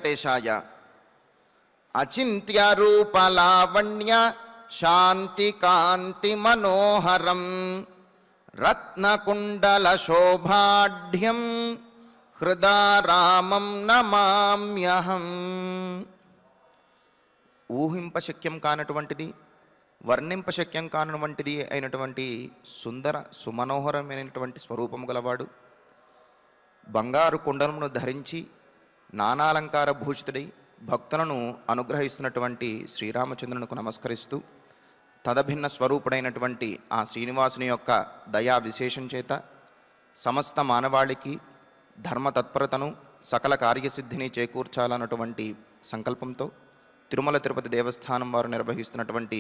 వెంకటేశాయ. అచింత్య రూప లావణ్య శాంతి కాంతి మనోహరం రత్నకుండల శోభాఢ్యం హృదా రామం నమామ్యహం. ఊహింపశక్యం కానటువంటిది, వర్ణింపశక్యం కానటువంటిది అయినటువంటి సుందర సుమనోహరమైనటువంటి స్వరూపము గలవాడు. బంగారు కుండలమును ధరించి నానాలంకార భూషితుడై భక్తులను అనుగ్రహిస్తున్నటువంటి శ్రీరామచంద్రునికి నమస్కరిస్తూ, తదభిన్న స్వరూపుడైనటువంటి ఆ శ్రీనివాసుని యొక్క దయా విశేషం చేత సమస్త మానవాళికి ధర్మ తత్పరతను సకల కార్యసిద్ధిని చేకూర్చాలన్నటువంటి సంకల్పంతో తిరుమల తిరుపతి దేవస్థానం వారు నిర్వహిస్తున్నటువంటి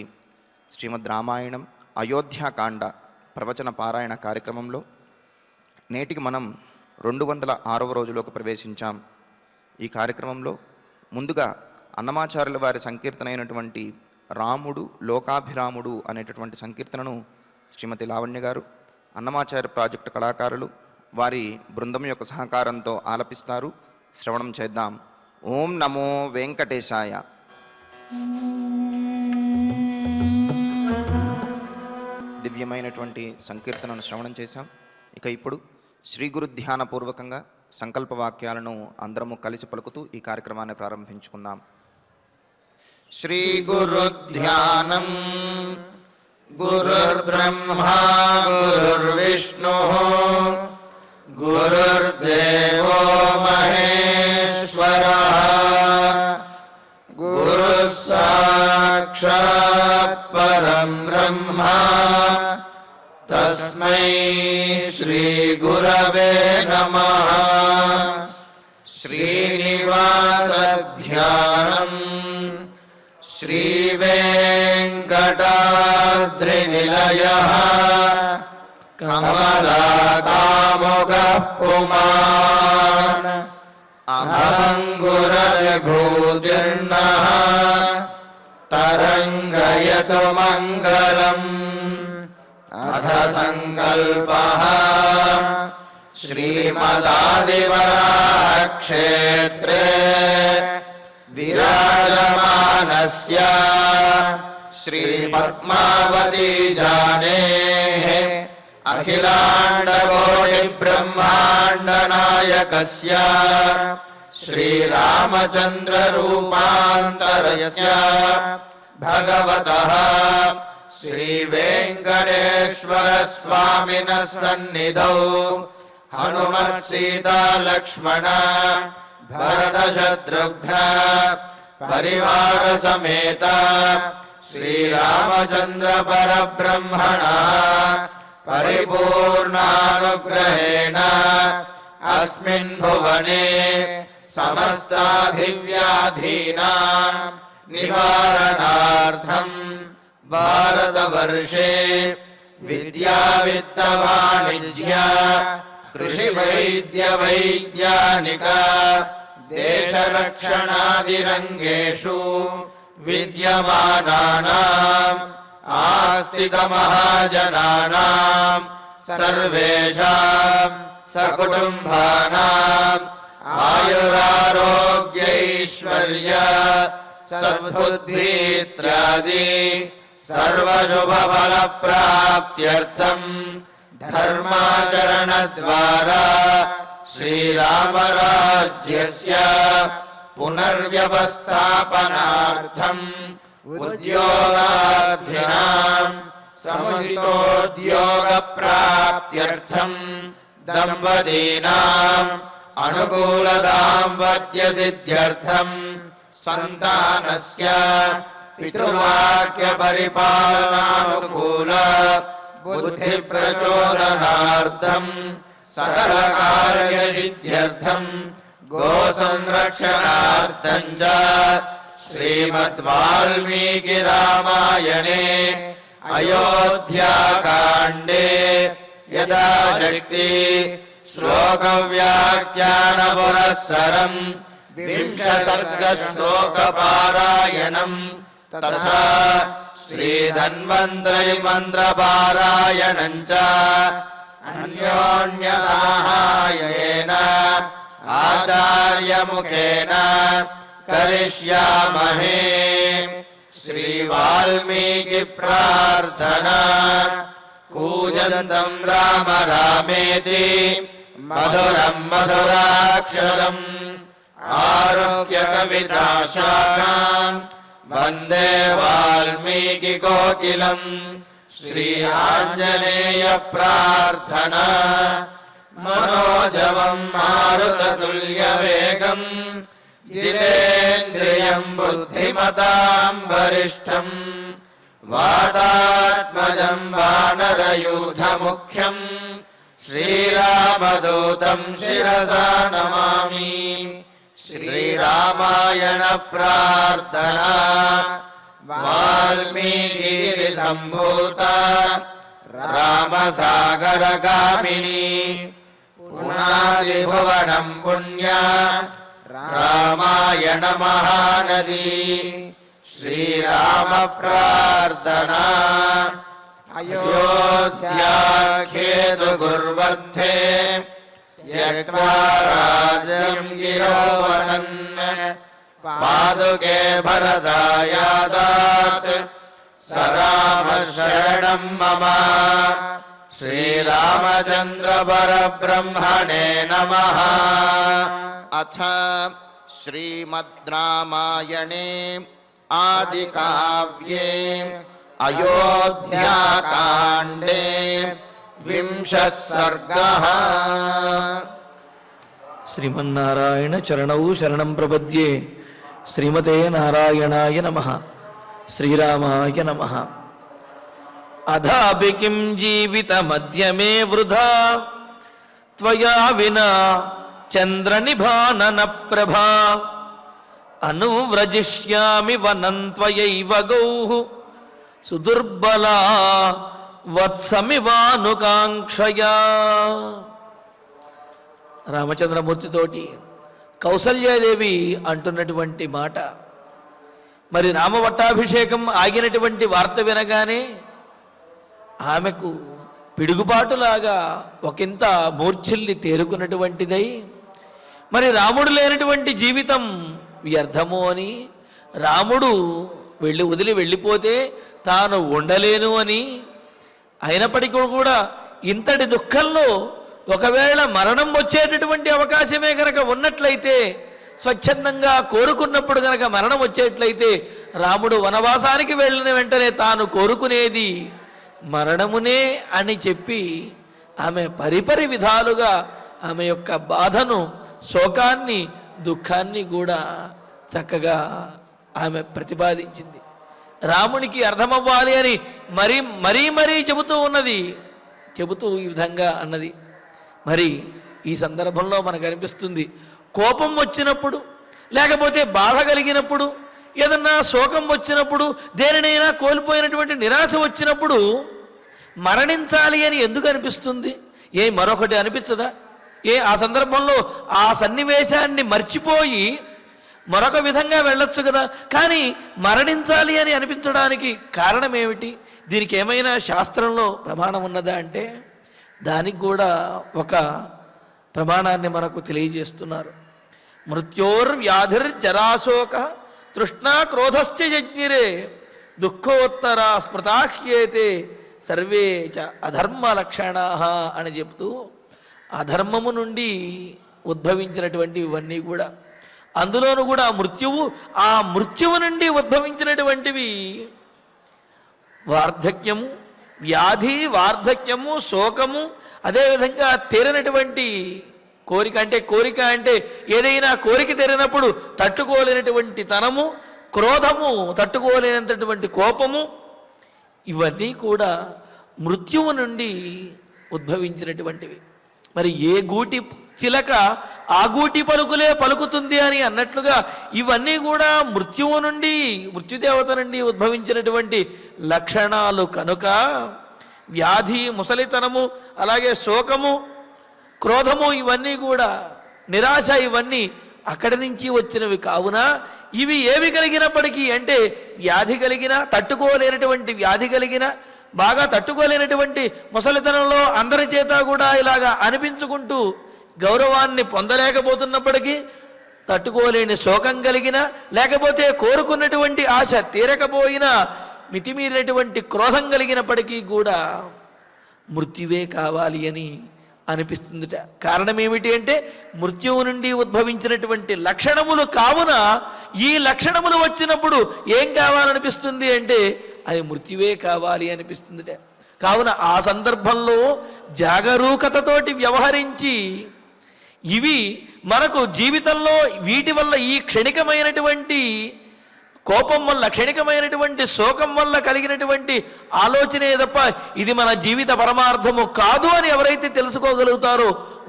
శ్రీమద్ రామాయణం అయోధ్యాకాండ ప్రవచన పారాయణ కార్యక్రమంలో నేటికి మనం 206వ రోజులోకి ప్రవేశించాం. ఈ కార్యక్రమంలో ముందుగా అన్నమాచార్యుల వారి సంకీర్తన అయినటువంటి రాముడు లోకాభిరాముడు అనేటటువంటి సంకీర్తనను శ్రీమతి లావణ్య గారు, అన్నమాచార్య ప్రాజెక్టు కళాకారులు వారి బృందం యొక్క సహకారంతో ఆలపిస్తారు. శ్రవణం చేద్దాం. ఓం నమో వెంకటేశాయ. దివ్యమైనటువంటి సంకీర్తనను శ్రవణం చేశాం. ఇక ఇప్పుడు శ్రీ గురు ధ్యానపూర్వకంగా సంకల్ప వాక్యాలను అందరము కలిసి పలుకుతూ ఈ కార్యక్రమాన్ని ప్రారంభించుకుందాం. శ్రీ గురు ధ్యానం. గురుర్బ్రహ్మా గురుర్విష్ణుః గురుర్దేవో మహేశ్వరః గురుః సాక్షాత్ పరం బ్రహ్మ తస్మై శ్రీ గురవే నమః. శ్రీనివాస ధ్యానం. శ్రీ వెంకటాద్రినిలయః కమలాకాముకః పుమాన్ అభంగురవిభూతిర్నః తరంగయతు మంగళం. అథ సంకల్పః. శ్రీమదాదివరాహక్షేత్రే విరాజమానస్య శ్రీపద్మావతీ జానేః అఖిలాండకోటి బ్రహ్మాండ నాయకస్య శ్రీరామచంద్ర రూపాంతరస్య భగవతః శ్రీ వెంకటేశ్వర స్వామినః సన్నిధౌ హనుమత్ సీతా లక్ష్మణ భరత శత్రుఘ్న పరివార సమేత శ్రీరామచంద్ర పరబ్రహ్మణ పరిపూర్ణానుగ్రహేణ అస్మిన్ భువనే సమస్తాభివ్యాధీనాం నివారణార్థం భారతవర్షే విద్యా విత్త వాణిజ్య కృషి వైద్య వైజ్ఞానిక దేశరక్షణాదిరంగేషు విద్యమానానాం ఆస్తిక మహాజనానాం సర్వేషాం సకుటుంబానాం ఆయురారోగ్యైశ్వర్య సద్బుద్ధిత్యాది సర్వశుభఫలప్రాప్త్యర్థం ధర్మాచరణ ద్వారా శ్రీరామరాజ్యస్య పునర్వ్యవస్థాపనార్థం ఉద్యోగార్థినాం సముచితోద్యోగ ప్రాప్త్యర్థం దంపతీనాం అనుకూల దాంపత్య సిద్ధ్యర్థం సంతానస్య పితృవాక్య పరిపాలనానుకూల బుద్ధి ప్రచోదనార్థం సకల కార్య సిద్ధ్యర్థం గో సంరక్షణార్థం చ శ్రీమద్ వాల్మీకి రామాయణే అయోధ్యాకాండే యథాశక్తి శ్లోక వ్యాఖ్యాన పురస్సరం వింశ సర్గ శ్లోక పారాయణం తథా శ్రీధన్వంతరి మంత్ర పారాయణం చ అన్యోన్య సహాయేన ఆచార్య आचार्यमुखेन करिष्यामहे। श्रीवाल्मीकिप्रार्थना। कूजन्तं राम रामेति मधुरं मधुराक्षरम् आरुह्यकविताशाखां वन्दे वाल्मीकिकोकिलम्। श्री आञ्जनेयप्रार्थना। मनोजवं मारुततुल्यवेगं जितेन्द्रियं बुद्धिमतां वरिष्ठं वातात्मजं वानरयूथमुख्यं श्रीरामदूतं शिरसा नमामि। श्रीरामायण प्रार्थना। वाल्मीकिसम्भूता रामसागरगामिनी पुनादिभुवनं पुण्या रामायण महानदी। श्रीराम प्रार्थना। अयोध्याख्येतु गुर्वर्धे त्यक्त्वा राज्यं गिरो वसन् पादुके भरदायादात् स रामः शरणं मम। श्रीरामचन्द्र परब्रह्मणे नमः। अथ श्रीमद् रामायणे आदिकाव्ये अयोध्याकाण्डे 20 सर्गः। श्रीमन्नारायण चरणौ शरणं प्रपद्ये। श्रीमते नारायणाय नमः। श्रीरामाय नमः। अधापि किं जीवितमद्य मे वृथा त्वया विना चन्द्रनिभानन प्रभा। अनुव्रजिष्यामि वनं त्वयैव गौः सुदुर्बला वत्समिवानुकाङ्क्षया। రామచంద్రమూర్తితోటి కౌసల్యాదేవి అంటున్నటువంటి మాట, మరి రామవట్టాభిషేకం ఆగినటువంటి వార్త వినగానే ఆమెకు పిడుగుపాటులాగా ఒకంత మూర్ఛిల్లి తేరుకున్నటువంటిదై, మరి రాముడు లేనటువంటి జీవితం వ్యర్థము అని, రాముడు వదిలి వెళ్ళిపోతే తాను ఉండలేను అని, అయినప్పటికీ కూడా ఇంతటి దుఃఖంలో ఒకవేళ మరణం వచ్చేటటువంటి అవకాశమే కనుక ఉన్నట్లయితే, స్వచ్ఛందంగా కోరుకున్నప్పుడు కనుక మరణం వచ్చేట్లయితే, రాముడు వనవాసానికి వెళ్ళిన వెంటనే తాను కోరుకునేది మరణమునే అని చెప్పి ఆమె పరిపరి విధాలుగా ఆమె యొక్క బాధను, శోకాన్ని, దుఃఖాన్ని కూడా చక్కగా ఆమె ప్రతిపాదించింది. రామునికి అర్థమవ్వాలి అని మరీ చెబుతూ ఉన్నది. చెబుతూ ఈ విధంగా అన్నది. మరి ఈ సందర్భంలో మనకు అనిపిస్తుంది, కోపం వచ్చినప్పుడు, లేకపోతే బాధ కలిగినప్పుడు, ఏదన్నా శోకం వచ్చినప్పుడు, దేనినైనా కోల్పోయినటువంటి నిరాశ వచ్చినప్పుడు మరణించాలి అని ఎందుకు అనిపిస్తుంది? మరొకటి అనిపించదా? ఆ సందర్భంలో ఆ సన్నివేశాన్ని మర్చిపోయి మరొక విధంగా వెళ్ళొచ్చు కదా. కానీ మరణించాలి అని అనిపించడానికి కారణం ఏమిటి? దీనికి ఏమైనా శాస్త్రంలో ప్రమాణం ఉన్నదా అంటే దానికి కూడా ఒక ప్రమాణాన్ని మనకు తెలియజేస్తున్నారు. మృత్యోర్వ్యాధిర్జరాశోక తృష్ణా క్రోధశ్చ యజ్ఞిరే దుఃఖోత్తరా స్మృతాహ్యేతే సర్వే చ అధర్మ లక్షణాః అని చెప్తూ, అధర్మము నుండి ఉద్భవించినటువంటి ఇవన్నీ కూడా, అందులోనూ కూడా మృత్యువు, ఆ మృత్యువు నుండి ఉద్భవించినటువంటివి వార్ధక్యము, వ్యాధి, వార్ధక్యము, శోకము, అదేవిధంగా తీరనటువంటి కోరిక అంటే ఏదైనా కోరిక తీరినప్పుడు తట్టుకోలేనటువంటి తనము, క్రోధము, తట్టుకోలేనటువంటి కోపము, ఇవన్నీ కూడా మృత్యువు నుండి ఉద్భవించినటువంటివి. మరి ఏ గూటి చిలక ఆ గూటి పలుకులే పలుకుతుంది అని అన్నట్లుగా ఇవన్నీ కూడా మృత్యువు నుండి, మృత్యుదేవత నుండి ఉద్భవించినటువంటి లక్షణాలు కనుక వ్యాధి, ముసలితనము, అలాగే శోకము, క్రోధము, ఇవన్నీ కూడా నిరాశ, ఇవన్నీ అక్కడి నుంచి వచ్చినవి కావున ఇవి ఏవి కలిగినప్పటికీ అంటే వ్యాధి కలిగిన, తట్టుకోలేనటువంటి వ్యాధి కలిగిన, బాగా తట్టుకోలేనటువంటి ముసలితనంలో అందరి చేత కూడా ఇలాగా అనిపించుకుంటూ గౌరవాన్ని పొందలేకపోతున్నప్పటికీ తట్టుకోలేని శోకం కలిగిన, లేకపోతే కోరుకున్నటువంటి ఆశ తీరకపోయినా మితిమీరినటువంటి క్రోధం కలిగినప్పటికీ కూడా మృత్యువే కావాలి అని అనిపిస్తుందిట. కారణం ఏమిటి అంటే మృత్యువు నుండి ఉద్భవించినటువంటి లక్షణములు కావున ఈ లక్షణములు వచ్చినప్పుడు ఏం కావాలనిపిస్తుంది అంటే అది మృత్యువే కావాలి అనిపిస్తుందిట. కావున ఆ సందర్భంలో జాగరూకతతోటి వ్యవహరించి ఇవి మనకు జీవితంలో వీటి వల్ల ఈ క్షణికమైనటువంటి కోపం వల్ల, క్షణికమైనటువంటి శోకం వల్ల కలిగినటువంటి ఆలోచనే తప్ప ఇది మన జీవిత పరమార్థము కాదు అని ఎవరైతే తెలుసుకోగలుగుతారో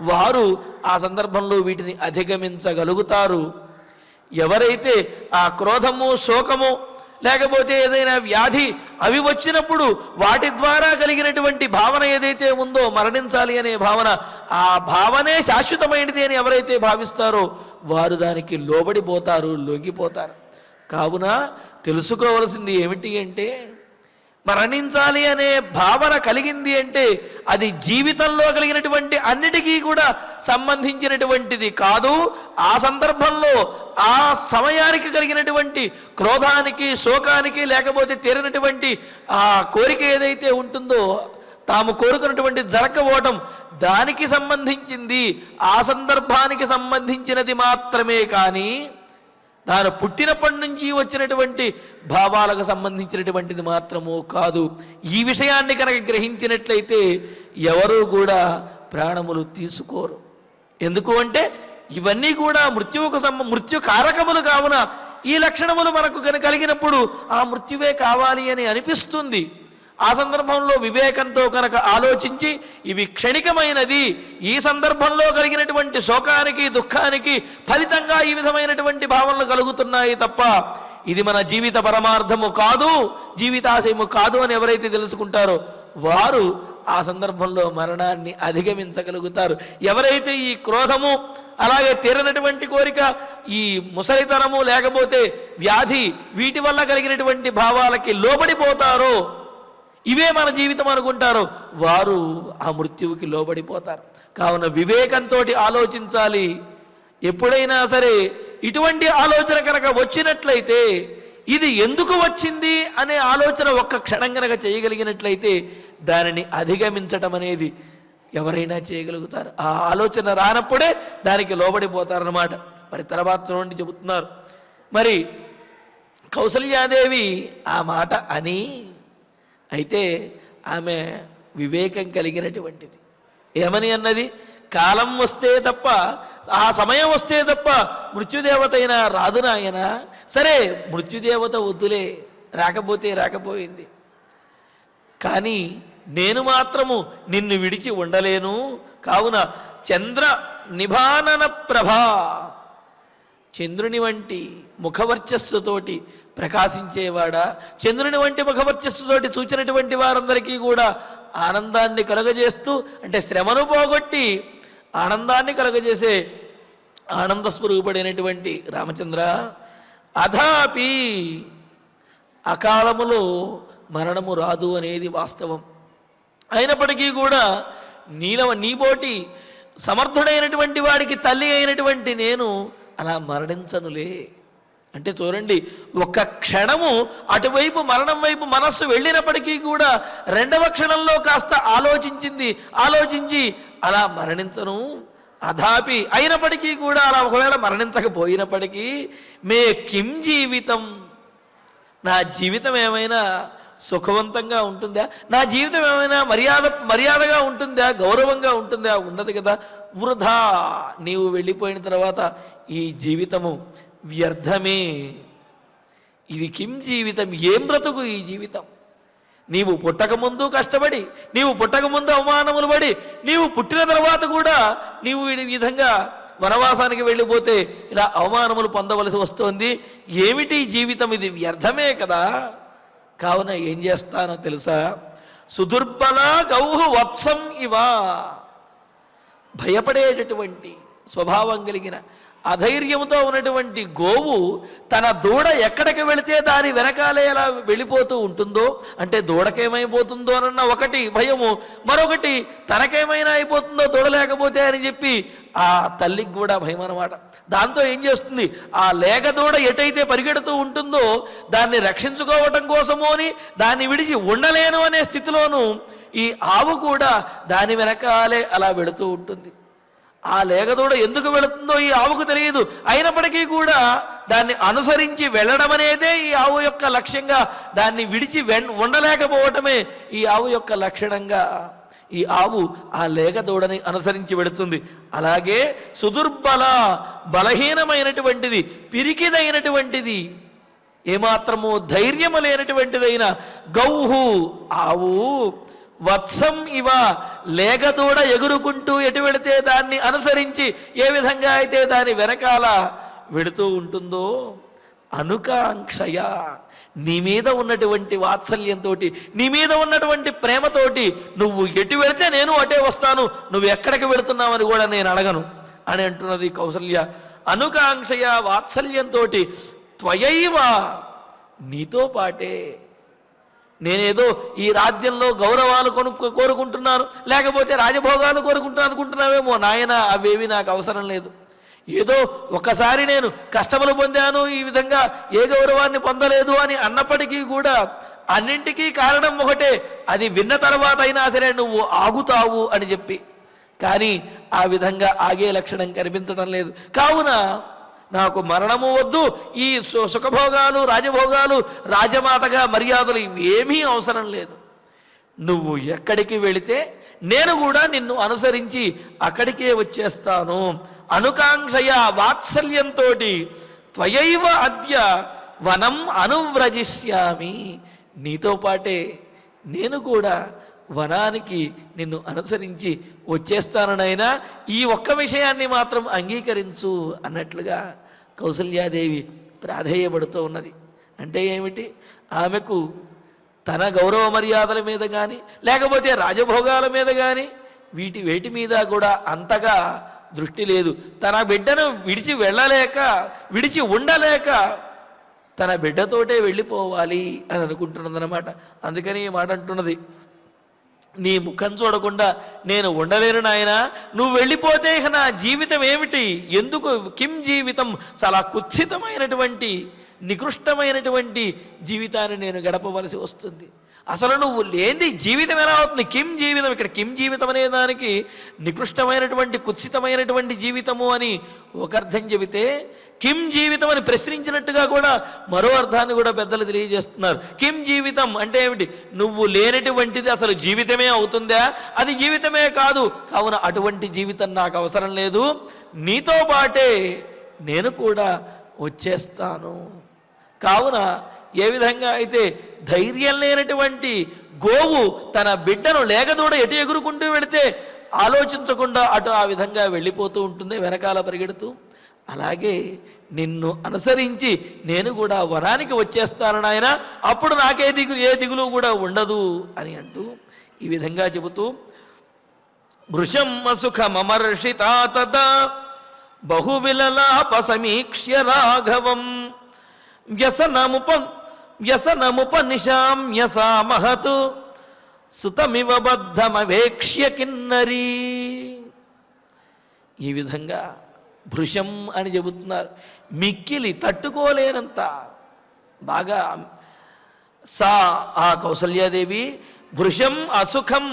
వారు ఆ సందర్భంలో వీటిని అధిగమించగలుగుతారు. ఎవరైతే ఆ క్రోధము, శోకము, లేకపోతే ఏదైనా వ్యాధి అవి వచ్చినప్పుడు వాటి ద్వారా కలిగినటువంటి భావన ఏదైతే ఉందో మరణించాలి అనే భావన, ఆ భావనే శాశ్వతమైనది అని ఎవరైతే భావిస్తారో వారు దానికి లోబడిపోతారు, లొంగిపోతారు. కావున తెలుసుకోవలసింది ఏమిటి అంటే మరణించాలి అనే భావన కలిగింది అంటే అది జీవితంలో కలిగినటువంటి అన్నిటికీ కూడా సంబంధించినటువంటిది కాదు. ఆ సందర్భంలో ఆ సమయానికి కలిగినటువంటి క్రోధానికి, శోకానికి, లేకపోతే తీరినటువంటి ఆ కోరిక ఏదైతే ఉంటుందో తాము కోరుకున్నటువంటి జరగకపోవటం దానికి సంబంధించింది, ఆ సందర్భానికి సంబంధించినది మాత్రమే. కానీ తాను పుట్టినప్పటి నుంచి వచ్చినటువంటి భావాలకు సంబంధించినటువంటిది మాత్రము కాదు. ఈ విషయాన్ని కనుక గ్రహించినట్లయితే ఎవరూ కూడా ప్రాణములు తీసుకోరు. ఎందుకు అంటే ఇవన్నీ కూడా మృత్యు కారకములు కావున ఈ లక్షణములు మనకు కనుక కలిగినప్పుడు ఆ మృత్యువే కావాలి అని అనిపిస్తుంది. ఆ సందర్భంలో వివేకంతో కనుక ఆలోచించి ఇవి క్షణికమైనది, ఈ సందర్భంలో కలిగినటువంటి శోకానికి, దుఃఖానికి ఫలితంగా ఈ విధమైనటువంటి భావనలు కలుగుతున్నాయి తప్ప ఇది మన జీవిత పరమార్థము కాదు, జీవితాశయము కాదు అని ఎవరైతే తెలుసుకుంటారో వారు ఆ సందర్భంలో మరణాన్ని అధిగమించగలుగుతారు. ఎవరైతే ఈ క్రోధము, అలాగే తీరనటువంటి కోరిక, ఈ ముసలితనము, లేకపోతే వ్యాధి వీటి వల్ల కలిగినటువంటి భావాలకి లోబడిపోతారో, ఇవే మన జీవితం అనుకుంటారో వారు ఆ మృత్యువుకి లోబడిపోతారు. కావున వివేకంతో ఆలోచించాలి. ఎప్పుడైనా సరే ఇటువంటి ఆలోచన కనుక వచ్చినట్లయితే ఇది ఎందుకు వచ్చింది అనే ఆలోచన ఒక్క క్షణం కనుక చేయగలిగినట్లయితే దానిని అధిగమించటం అనేది ఎవరైనా చేయగలుగుతారు. ఆ ఆలోచన రానప్పుడే దానికి లోబడిపోతారన్నమాట. మరి తర్వాత నుండి చెబుతున్నారు. మరి కౌసల్యాదేవి ఆ మాట అని అయితే ఆమె వివేకం కలిగినటువంటిది. ఏమని అన్నది? కాలం వస్తే తప్ప, ఆ సమయం వస్తే తప్ప మృత్యుదేవత అయినా రాదు నాయన. సరే మృత్యుదేవత వద్దులే, రాకపోతే రాకపోయింది, కానీ నేను మాత్రము నిన్ను విడిచి ఉండలేను. కావున చంద్ర నిభానన ప్రభా, చంద్రుని వంటి ముఖవర్చస్సుతోటి ప్రకాశించేవాడా, చంద్రుని వంటి ముఖవర్చస్సుతోటి చూచినటువంటి వారందరికీ కూడా ఆనందాన్ని కలుగజేస్తూ, అంటే శ్రమను పోగొట్టి ఆనందాన్ని కలుగజేసే ఆనంద స్వరూపుడైనటువంటి రామచంద్ర, అథాపి అకాలములో మరణము రాదు అనేది వాస్తవం. అయినప్పటికీ కూడా నీపోటి సమర్థుడైనటువంటి వాడికి తల్లి అయినటువంటి నేను అలా మరణించనులే. అంటే చూడండి, ఒక్క క్షణము అటువైపు మరణం వైపు మనస్సు వెళ్ళినప్పటికీ కూడా రెండవ క్షణంలో కాస్త ఆలోచించి అలా మరణించను. అథాపి అయినప్పటికీ కూడా అలా ఒకవేళ మరణించకపోయినప్పటికీ మే కిం జీవితం, నా జీవితం ఏమైనా సుఖవంతంగా ఉంటుందా, నా జీవితం ఏమైనా మర్యాదగా ఉంటుందా, గౌరవంగా ఉంటుందా? ఉండదు కదా. వృధా, నీవు వెళ్ళిపోయిన తర్వాత ఈ జీవితము వ్యర్థమే. ఇది కిం జీవితం, ఏం బ్రతుకు ఈ జీవితం? నీవు పుట్టకముందు కష్టపడి, నీవు పుట్టకముందు అవమానములు పడి, నీవు పుట్టిన తర్వాత కూడా నీవు ఈ విధంగా వనవాసానికి వెళ్ళిపోతే ఇలా అవమానములు పొందవలసి వస్తోంది. ఏమిటి జీవితం? ఇది వ్యర్థమే కదా. కావున ఏం చేస్తానో తెలుసా? సుదుర్బల గౌహు వత్సం ఇవా, భయపడేటటువంటి స్వభావం కలిగిన అధైర్యంతో ఉన్నటువంటి గోవు తన దూడ ఎక్కడికి వెళితే దాని వెనకాలే ఎలా వెళ్ళిపోతూ ఉంటుందో, అంటే దూడకేమైపోతుందో అన్న ఒకటి భయము, మరొకటి తనకేమైనా అయిపోతుందో దూడ లేకపోతే అని చెప్పి ఆ తల్లికి కూడా భయం అన్నమాట. దాంతో ఏం చేస్తుంది, ఆ లేక దూడ ఎటైతే పరిగెడుతూ ఉంటుందో దాన్ని రక్షించుకోవటం కోసము అని దాన్ని విడిచి ఉండలేను అనే స్థితిలోనూ ఈ ఆవు కూడా దాని వెనకాలే అలా వెళుతూ ఉంటుంది. ఆ లేగదూడ ఎందుకు వెళుతుందో ఈ ఆవుకు తెలియదు, అయినప్పటికీ కూడా దాన్ని అనుసరించి వెళ్ళడం అనేదే ఈ ఆవు యొక్క లక్ష్యంగా, దాన్ని విడిచి ఉండలేకపోవటమే ఈ ఆవు యొక్క లక్షణంగా ఈ ఆవు ఆ లేగదూడని అనుసరించి వెళుతుంది. అలాగే సుదుర్బల, బలహీనమైనటువంటిది, పిరికిదైనటువంటిది, ఏమాత్రము ధైర్యము లేనటువంటిదైన గౌహు ఆవు వత్సం ఇవ లేగదూడ ఎగురుకుంటూ ఎటు వెళితే దాన్ని అనుసరించి ఏ విధంగా అయితే దాని వెనకాల వెళుతూ ఉంటుందో, అనుకాంక్షయ నీ మీద ఉన్నటువంటి వాత్సల్యంతో, నీ మీద ఉన్నటువంటి ప్రేమతోటి నువ్వు ఎటు వెళితే నేను అటే వస్తాను, నువ్వు ఎక్కడికి వెళుతున్నావని కూడా నేను అడగను అని అంటున్నది కౌసల్య. అనుకాంక్షయ వాత్సల్యంతో త్వయైవ నీతో పాటే, నేనేదో ఈ రాజ్యంలో గౌరవాలు కోరుకుంటున్నాను, లేకపోతే రాజభోగాలు కోరుకుంటున్నాను అనుకుంటున్నావేమో, నాయన అవేవి నాకు అవసరం లేదు. ఏదో ఒకసారి నేను కష్టములు పొందాను, ఈ విధంగా ఏ గౌరవాన్ని పొందలేదు అని అన్నప్పటికీ కూడా అన్నింటికీ కారణం ఒకటే, అది విన్న తర్వాత అయినా సరే నువ్వు ఆగుతావు అని చెప్పి. కానీ ఆ విధంగా ఆగే లక్షణం కనిపించడం లేదు. కావున నాకు మరణము వద్దు, ఈ సుఖభోగాలు, రాజభోగాలు, రాజమాతగా మర్యాదలు ఇవేమీ అవసరం లేదు. నువ్వు ఎక్కడికి వెళితే నేను కూడా నిన్ను అనుసరించి అక్కడికే వచ్చేస్తాను. అనుకాంక్షయ వాత్సల్యంతో త్వయైవ అద్య వనం అనువ్రజిష్యామి, నీతో పాటే నేను కూడా వనానికి నిన్ను అనుసరించి వచ్చేస్తాననైనా ఈ ఒక్క విషయాన్ని మాత్రం అంగీకరించు అన్నట్లుగా కౌసల్యాదేవి ప్రాధేయపడుతూ ఉన్నది. అంటే ఏమిటి, ఆమెకు తన గౌరవ మర్యాదల మీద కానీ లేకపోతే రాజభోగాల మీద కానీ వేటి మీద కూడా అంతగా దృష్టి లేదు. తన బిడ్డను విడిచి వెళ్ళలేక, విడిచి ఉండలేక తన బిడ్డతోటే వెళ్ళిపోవాలి అని అనుకుంటున్నదన్నమాట. అందుకని ఈ మాట అంటున్నది, నీ ముఖం చూడకుండా నేను ఉండలేను నాయన, నువ్వు వెళ్ళిపోతే ఇక నా జీవితం ఏమిటి, ఎందుకు, కిం జీవితం, చాలా కుత్సితమైనటువంటి నికృష్టమైనటువంటి జీవితాన్ని నేను గడపవలసి వస్తుంది. అసలు నువ్వు లేని జీవితం ఎలా అవుతుంది, కిం జీవితం, ఇక్కడ కిం జీవితం అనే దానికి నికృష్టమైనటువంటి కుత్సితమైనటువంటి జీవితము అని ఒక అర్థం చెబితే, కిం జీవితం అని ప్రశ్నించినట్టుగా కూడా మరో అర్థాన్ని కూడా పెద్దలు తెలియజేస్తున్నారు. కిం జీవితం అంటే ఏమిటి, నువ్వు లేనటువంటిది అసలు జీవితమే అవుతుందా, అది జీవితమే కాదు, కావున అటువంటి జీవితం నాకు అవసరం లేదు, నీతో పాటే నేను కూడా వచ్చేస్తాను. కావున ఏ విధంగా అయితే ధైర్యం లేనటువంటి గోవు తన బిడ్డను లేగదూడ ఎటు ఎగురుకుంటూ వెళితే ఆలోచించకుండా అటు ఆ విధంగా వెళ్ళిపోతూ ఉంటుంది వెనకాల పరిగెడుతూ, అలాగే నిన్ను అనుసరించి నేను కూడా వనానికి వచ్చేస్తాను నాయన, అప్పుడు నాకే ఏ దిగులు కూడా ఉండదు అని అంటూ ఈ విధంగా చెబుతూ, వృషం సుఖమమర్షితా తదా బహువిలలాప సమీక్ష్య రాఘవం వ్యసనముపనిశామ్య సా మహత్ సుతమివ బద్ధమవేక్ష్య కిన్నరీ. ఈ విధంగా భృశం అని చెబుతున్నారు, మిక్కిలి తట్టుకోలేనంత బాగా ఆ కౌసల్యాదేవి భృశం అసుఖం,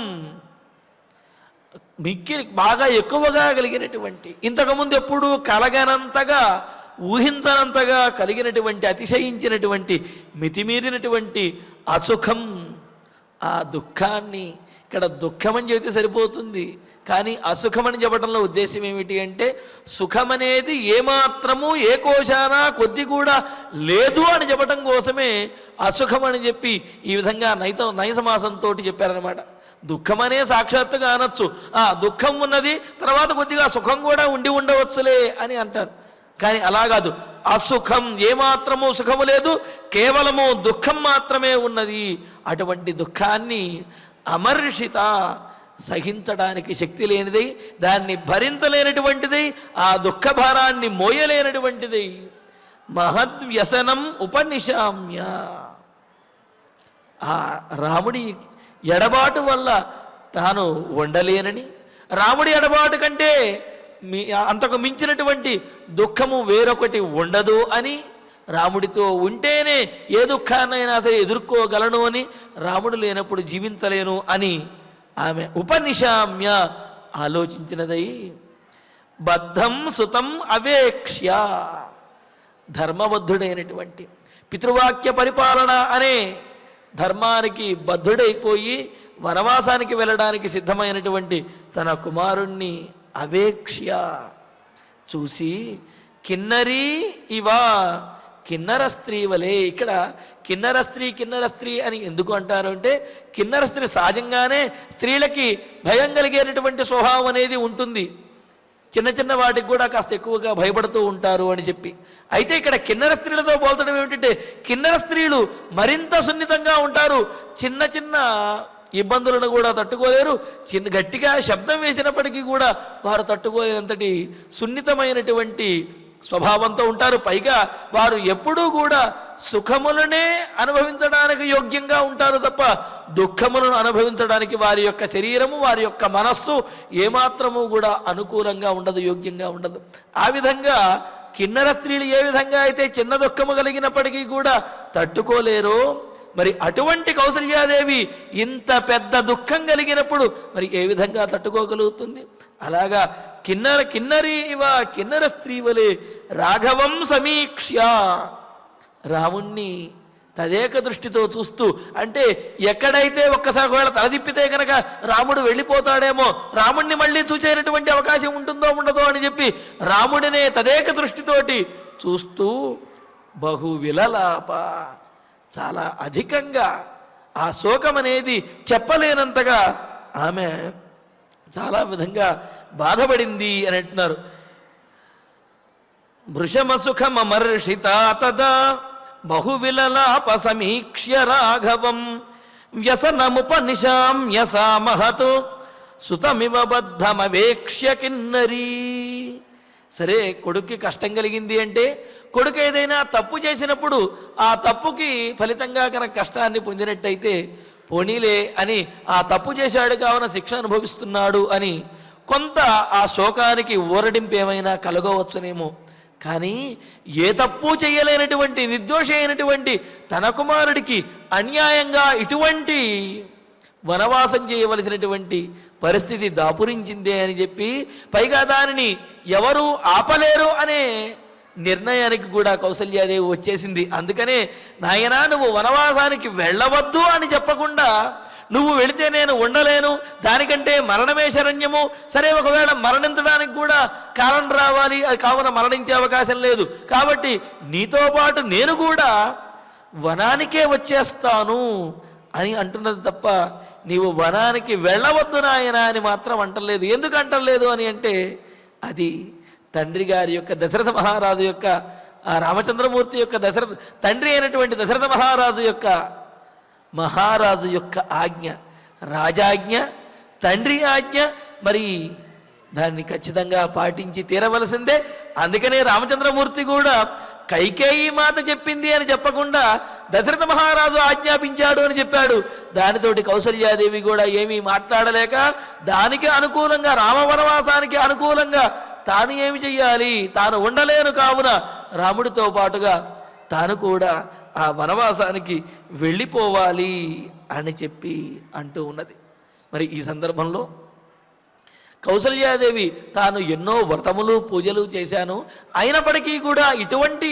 మిక్కిలి బాగా ఎక్కువగా కలిగినటువంటి, ఇంతకుముందు ఎప్పుడు కలగనంతగా ఊహించనంతగా కలిగినటువంటి, అతిశయించినటువంటి, మితిమీరినటువంటి అసుఖం, ఆ దుఃఖాన్ని, ఇక్కడ దుఃఖం అని చెబితే సరిపోతుంది కానీ అసుఖమని చెప్పడంలో ఉద్దేశం ఏమిటి అంటే, సుఖమనేది ఏమాత్రము ఏ కోశానా కొద్ది కూడా లేదు అని చెప్పడం కోసమే అసుఖమని చెప్పి ఈ విధంగా నైసమాసంతో చెప్పారనమాట. దుఃఖమనే సాక్షాత్తుగా అనొచ్చు, దుఃఖం ఉన్నది తర్వాత కొద్దిగా సుఖం కూడా ఉండి ఉండవచ్చులే అని అంటారు. కానీ అలా కాదు, అసుఖం, ఏమాత్రము సుఖము లేదు, కేవలము దుఃఖం మాత్రమే ఉన్నది. అటువంటి దుఃఖాన్ని అమర్షిత, సహించడానికి శక్తి లేనిది, దాన్ని భరించలేనటువంటిది, ఆ దుఃఖ భారాన్ని మోయలేనటువంటిది. మహద్వ్యసనం ఉపనిశామ్య. ఆ రాముడి ఎడబాటు వల్ల తాను ఉండలేనని, రాముడి ఎడబాటు కంటే అంతకు మించినటువంటి దుఃఖము వేరొకటి ఉండదు అని, రాముడితో ఉంటేనే ఏ దుఃఖాన్నైనా సరే ఎదుర్కోగలను అని, రాముడు లేనప్పుడు జీవించలేను అని ఆమె ఉపనిశామ్య ఆలోచించినదై బద్ధం సుతం అవేక్ష్య, ధర్మబద్ధుడైనటువంటి పితృవాక్య పరిపాలన అనే ధర్మానికి బద్ధుడైపోయి వనవాసానికి వెళ్ళడానికి సిద్ధమైనటువంటి తన కుమారుణ్ణి అవేక్ష్య చూసి, కిన్నరీ ఇవా, కిన్నర స్త్రీ వలే. ఇక్కడ కిన్నర స్త్రీ అని ఎందుకు అంటారు అంటే, కిన్నర స్త్రీ సహజంగానే స్త్రీలకి భయం కలిగేటటువంటి స్వభావం అనేది ఉంటుంది. చిన్న చిన్న వాటికి కూడా కాస్త ఎక్కువగా భయపడుతూ ఉంటారు అని చెప్పి. అయితే ఇక్కడ కిన్నర స్త్రీలతో పోల్చడం ఏమిటంటే, కిన్నర స్త్రీలు మరింత సున్నితంగా ఉంటారు. చిన్న చిన్న ఇబ్బందులను కూడా తట్టుకోలేరు. గట్టిగా శబ్దం వేసినప్పటికీ కూడా వారు తట్టుకోలేనంతటి సున్నితమైనటువంటి స్వభావంతో ఉంటారు. పైగా వారు ఎప్పుడూ కూడా సుఖములనే అనుభవించడానికి యోగ్యంగా ఉంటారు తప్ప దుఃఖములను అనుభవించడానికి వారి యొక్క శరీరము, వారి యొక్క మనస్సు ఏమాత్రము కూడా అనుకూలంగా ఉండదు, యోగ్యంగా ఉండదు. ఆ విధంగా కిన్నర స్త్రీలు ఏ విధంగా అయితే చిన్న దుఃఖము కలిగినప్పటికీ కూడా తట్టుకోలేరో, మరి అటువంటి కౌసల్యాదేవి ఇంత పెద్ద దుఃఖం కలిగినప్పుడు మరి ఏ విధంగా తట్టుకోగలుగుతుంది? అలాగా కిన్నరీ ఇవ కిన్నర స్త్రీ వలె రాఘవం సమీక్ష్య, రాముణ్ణి తదేక దృష్టితో చూస్తూ, అంటే ఎక్కడైతే ఒక్కసారి ఒకవేళ తలదిప్పితే కనుక రాముడు వెళ్ళిపోతాడేమో, రాముణ్ణి మళ్ళీ చూసేటటువంటి అవకాశం ఉంటుందో ఉండదో అని చెప్పి రాముడినే తదేక దృష్టితోటి చూస్తూ బహు విలలాప, చాలా అధికంగా ఆ శోకం అనేది చెప్పలేనంతగా ఆమె చాలా విధంగా బాధపడింది అని అంటున్నారు. భృశమసుఖమర్షిత తదా బహువిలలాప సమీక్ష్య రాఘవం వ్యసనముపనిశామ్య సా మహత్ సుతమివ బద్ధమవేక్ష్య కిన్నరీ. సరే, కొడుక్కి కష్టం కలిగింది అంటే, కొడుకు ఏదైనా తప్పు చేసినప్పుడు ఆ తప్పుకి ఫలితంగా కనుక కష్టాన్ని పొందినట్టయితే పోనీలే అని, ఆ తప్పు చేశాడు కావున శిక్ష అనుభవిస్తున్నాడు అని కొంత ఆ శోకానికి ఊరడింపు ఏమైనా కలగవచ్చునేమో. కానీ ఏ తప్పు చేయలేనటువంటి నిర్దోషి అయినటువంటి తన కుమారుడికి అన్యాయంగా ఇటువంటి వనవాసం చేయవలసినటువంటి పరిస్థితి దాపురించిందే అని చెప్పి, పైగా దానిని ఎవరు ఆపలేరు అనే నిర్ణయానికి కూడా కౌసల్యాదేవి వచ్చేసింది. అందుకనే నాయనా నువ్వు వనవాసానికి వెళ్ళవద్దు అని చెప్పకుండా, నువ్వు వెళితే నేను ఉండలేను, దానికంటే మరణమే శరణ్యము, సరే ఒకవేళ మరణించడానికి కూడా కారణం రావాలి, అది కావున మరణించే అవకాశం లేదు, కాబట్టి నీతో పాటు నేను కూడా వనానికే వచ్చేస్తాను అని అంటున్నది తప్ప నీవు వనానికి వెళ్ళవద్దు నాయన అని మాత్రం అంటలేదు. ఎందుకు అంటలేదు అని అంటే, అది తండ్రి గారి యొక్క దశరథ మహారాజు యొక్క, ఆ రామచంద్రమూర్తి యొక్క తండ్రి అయినటువంటి దశరథ మహారాజు యొక్క ఆజ్ఞ, రాజాజ్ఞ, తండ్రి ఆజ్ఞ, మరి దాన్ని ఖచ్చితంగా పాటించి తీరవలసిందే. అందుకనే రామచంద్రమూర్తి కూడా కైకేయి మాత చెప్పింది అని చెప్పకుండా దశరథ మహారాజు ఆజ్ఞాపించాడు అని చెప్పాడు. దానితోటి కౌసల్యాదేవి కూడా ఏమీ మాట్లాడలేక, దానికి అనుకూలంగా రామవనవాసానికి అనుకూలంగా తాను ఏమి చెయ్యాలి, తాను ఉండలేను కావున రాముడితో పాటుగా తాను కూడా ఆ వనవాసానికి వెళ్ళిపోవాలి అని చెప్పి అంటూ ఉన్నది. మరి ఈ సందర్భంలో కౌసల్యాదేవి తాను ఎన్నో వ్రతములు పూజలు చేశాను, అయినప్పటికీ కూడా ఇటువంటి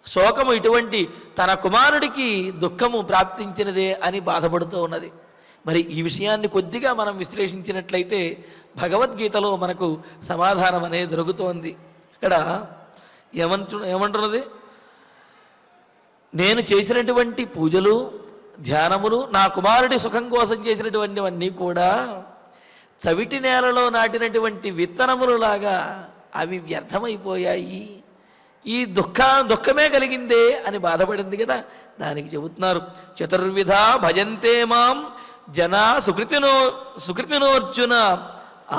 శోకము, ఇటువంటి తన కుమారుడికి దుఃఖము ప్రాప్తించినదే అని బాధపడుతూ ఉన్నది. మరి ఈ విషయాన్ని కొద్దిగా మనం విశ్లేషించినట్లయితే భగవద్గీతలో మనకు సమాధానం అనేది దొరుకుతోంది. ఇక్కడ ఏమంటున్నది, నేను చేసినటువంటి పూజలు ధ్యానములు, నా కుమారుడి సుఖం కోసం చేసినటువంటివన్నీ కూడా చవిటి నేలలో నాటినటువంటి విత్తనములులాగా అవి వ్యర్థమైపోయాయి, ఈ దుఃఖమే కలిగిందే అని బాధపడింది కదా. దానికి చెబుతున్నారు, చతుర్విధ భజంతే మాం జనా సుకృతినోర్జున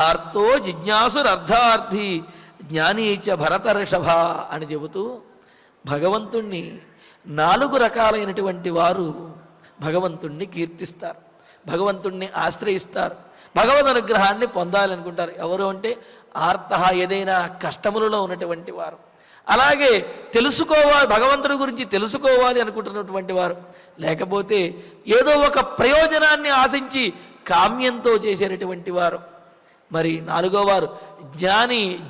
ఆర్తో జిజ్ఞాసురర్థార్థి జ్ఞానీచ భరతర్షభ అని చెబుతూ భగవంతుణ్ణి 4 రకాలైనటువంటి వారు భగవంతుణ్ణి కీర్తిస్తారు, భగవంతుణ్ణి ఆశ్రయిస్తారు, భగవద్ అనుగ్రహాన్ని పొందాలనుకుంటారు. ఎవరు అంటే ఆర్త, ఏదైనా కష్టములలో ఉన్నటువంటి వారు. అలాగే తెలుసుకోవాలి, భగవంతుడి గురించి తెలుసుకోవాలి అనుకుంటున్నటువంటి వారు, లేకపోతే ఏదో ఒక ప్రయోజనాన్ని ఆశించి కామ్యంతో చేసేటటువంటి వారు. మరి 4వ వారు